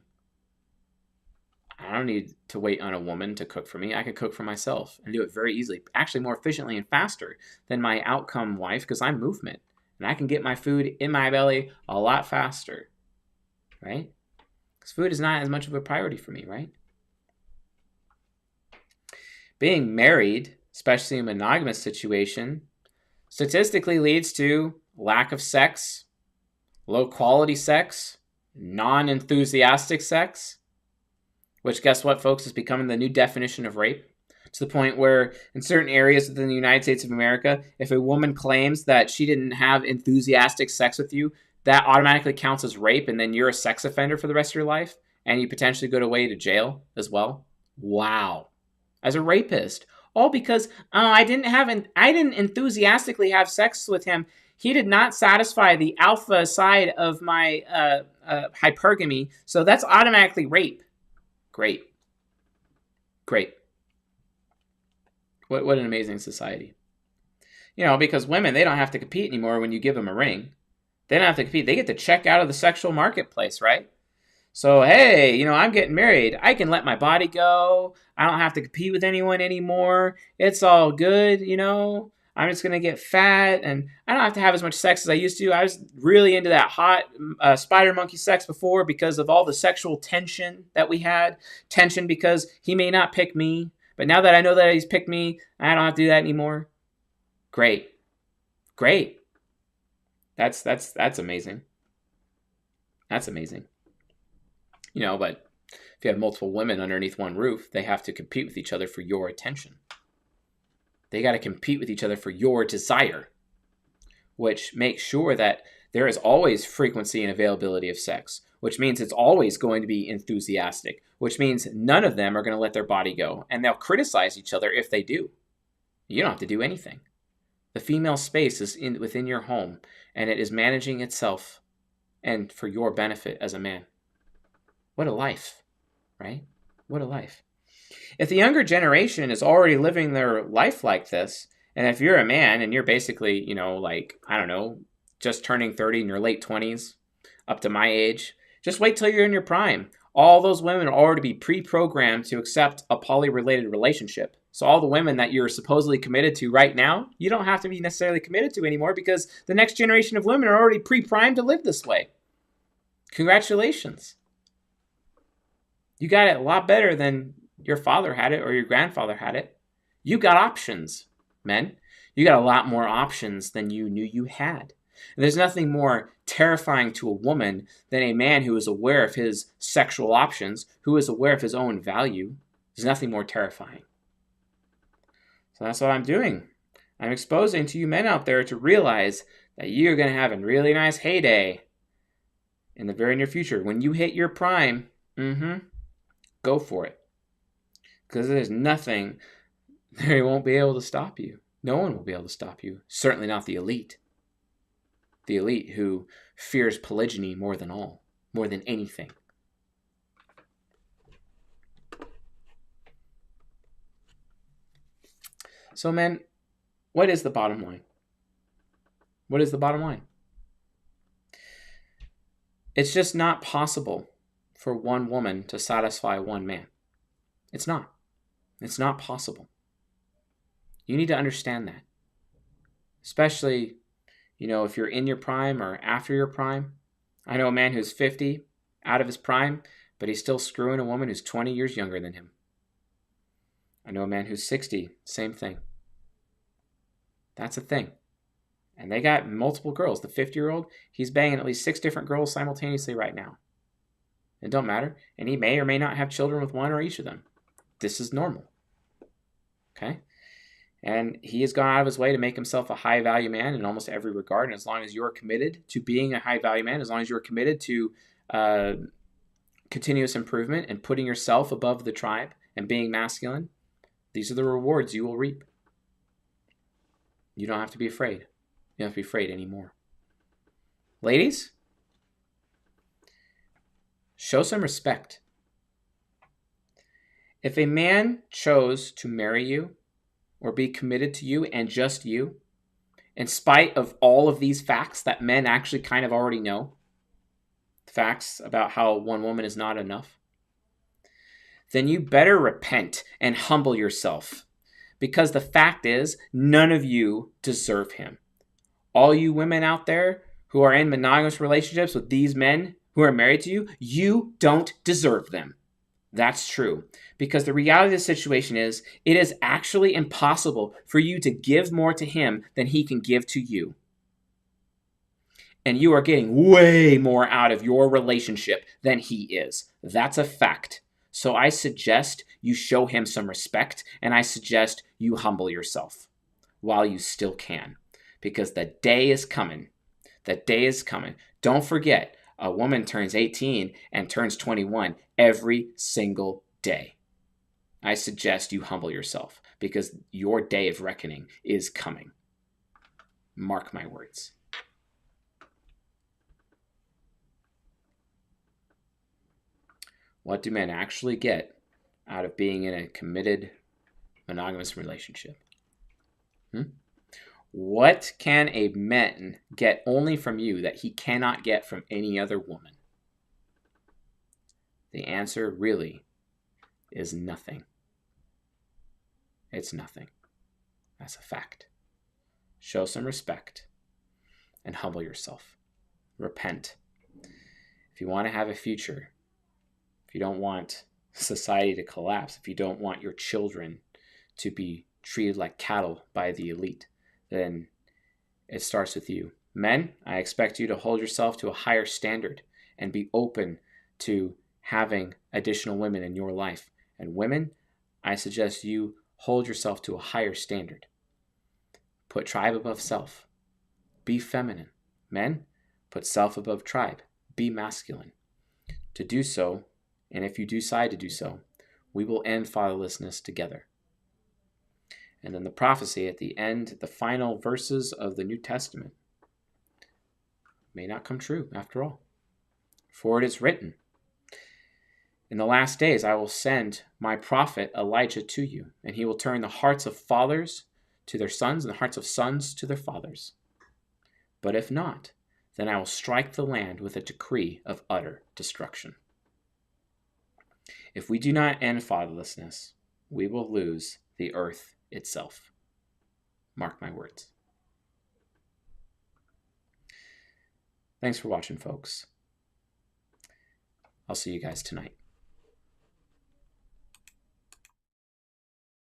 I don't need to wait on a woman to cook for me. I can cook for myself and do it very easily, actually more efficiently and faster than my outcome wife because I'm movement. And I can get my food in my belly a lot faster, right? Because food is not as much of a priority for me, right? Being married, especially in a monogamous situation, statistically leads to lack of sex, low quality sex, non-enthusiastic sex, which, guess what, folks, is becoming the new definition of rape, to the point where in certain areas within the United States of America, if a woman claims that she didn't have enthusiastic sex with you, that automatically counts as rape, and then you're a sex offender for the rest of your life, and you potentially go away to jail as well. Wow. As a rapist. All because I didn't enthusiastically have sex with him. He did not satisfy the alpha side of my hypergamy, so that's automatically rape. Great. What an amazing society. Because women, they don't have to compete anymore when you give them a ring. They don't have to compete. They get to check out of the sexual marketplace, right? So, hey, I'm getting married. I can let my body go. I don't have to compete with anyone anymore. It's all good, I'm just going to get fat, and I don't have to have as much sex as I used to. I was really into that hot spider monkey sex before because of all the sexual tension that we had. Tension because he may not pick me. But now that I know that he's picked me, I don't have to do that anymore. Great. That's amazing. That's amazing. But if you have multiple women underneath one roof, they have to compete with each other for your attention. They got to compete with each other for your desire, which makes sure that there is always frequency and availability of sex, which means it's always going to be enthusiastic, which means none of them are going to let their body go, and they'll criticize each other if they do. You don't have to do anything. The female space is within your home, and it is managing itself and for your benefit as a man. What a life, right? What a life. If the younger generation is already living their life like this, and if you're a man and you're basically, just turning 30 in your late 20s, up to my age, just wait till you're in your prime. All those women will already be pre-programmed to accept a poly-related relationship. So all the women that you're supposedly committed to right now, you don't have to be necessarily committed to anymore because the next generation of women are already pre-primed to live this way. Congratulations. You got it a lot better than your father had it or your grandfather had it. You got options, men. You got a lot more options than you knew you had. And there's nothing more terrifying to a woman than a man who is aware of his sexual options, who is aware of his own value. There's nothing more terrifying. So that's what I'm doing. I'm exposing to you men out there to realize that you're going to have a really nice heyday in the very near future. When you hit your prime, go for it. Because there's nothing, they won't be able to stop you. No one will be able to stop you. Certainly not the elite. The elite who fears polygyny more than anything. So, men, what is the bottom line? What is the bottom line? It's just not possible for one woman to satisfy one man. It's not. It's not possible. You need to understand that. Especially, if you're in your prime or after your prime. I know a man who's 50, out of his prime, but he's still screwing a woman who's 20 years younger than him. I know a man who's 60, same thing. That's a thing. And they got multiple girls. The 50-year-old, he's banging at least 6 different girls simultaneously right now. It don't matter. And he may or may not have children with one or each of them. This is normal. Okay? And he has gone out of his way to make himself a high-value man in almost every regard. And as long as you're committed to being a high-value man, as long as you're committed to continuous improvement and putting yourself above the tribe and being masculine, these are the rewards you will reap. You don't have to be afraid. You don't have to be afraid anymore. Ladies, show some respect. If a man chose to marry you or be committed to you and just you, in spite of all of these facts that men actually kind of already know, facts about how one woman is not enough, then you better repent and humble yourself. Because the fact is, none of you deserve him. All you women out there who are in monogamous relationships with these men who are married to you, you don't deserve them. That's true. Because the reality of the situation is, it is actually impossible for you to give more to him than he can give to you. And you are getting way more out of your relationship than he is. That's a fact. So I suggest you show him some respect, and I suggest you humble yourself while you still can. Because the day is coming. The day is coming. Don't forget, a woman turns 18 and turns 21 every single day. I suggest you humble yourself because your day of reckoning is coming. Mark my words. What do men actually get out of being in a committed monogamous relationship? What can a man get only from you that he cannot get from any other woman? The answer really is nothing. It's nothing. That's a fact. Show some respect and humble yourself. Repent. If you want to have a future, if you don't want society to collapse, if you don't want your children to be treated like cattle by the elite, then it starts with you. Men, I expect you to hold yourself to a higher standard and be open to having additional women in your life. And women, I suggest you hold yourself to a higher standard. Put tribe above self. Be feminine. Men, put self above tribe. Be masculine. To do so, and if you decide to do so, we will end fatherlessness together. And then the prophecy at the end, the final verses of the New Testament, may not come true after all. For it is written, in the last days I will send my prophet Elijah to you, and he will turn the hearts of fathers to their sons and the hearts of sons to their fathers. But if not, then I will strike the land with a decree of utter destruction. If we do not end fatherlessness, we will lose the earth itself. Mark my words. Thanks for watching, folks. I'll see you guys tonight.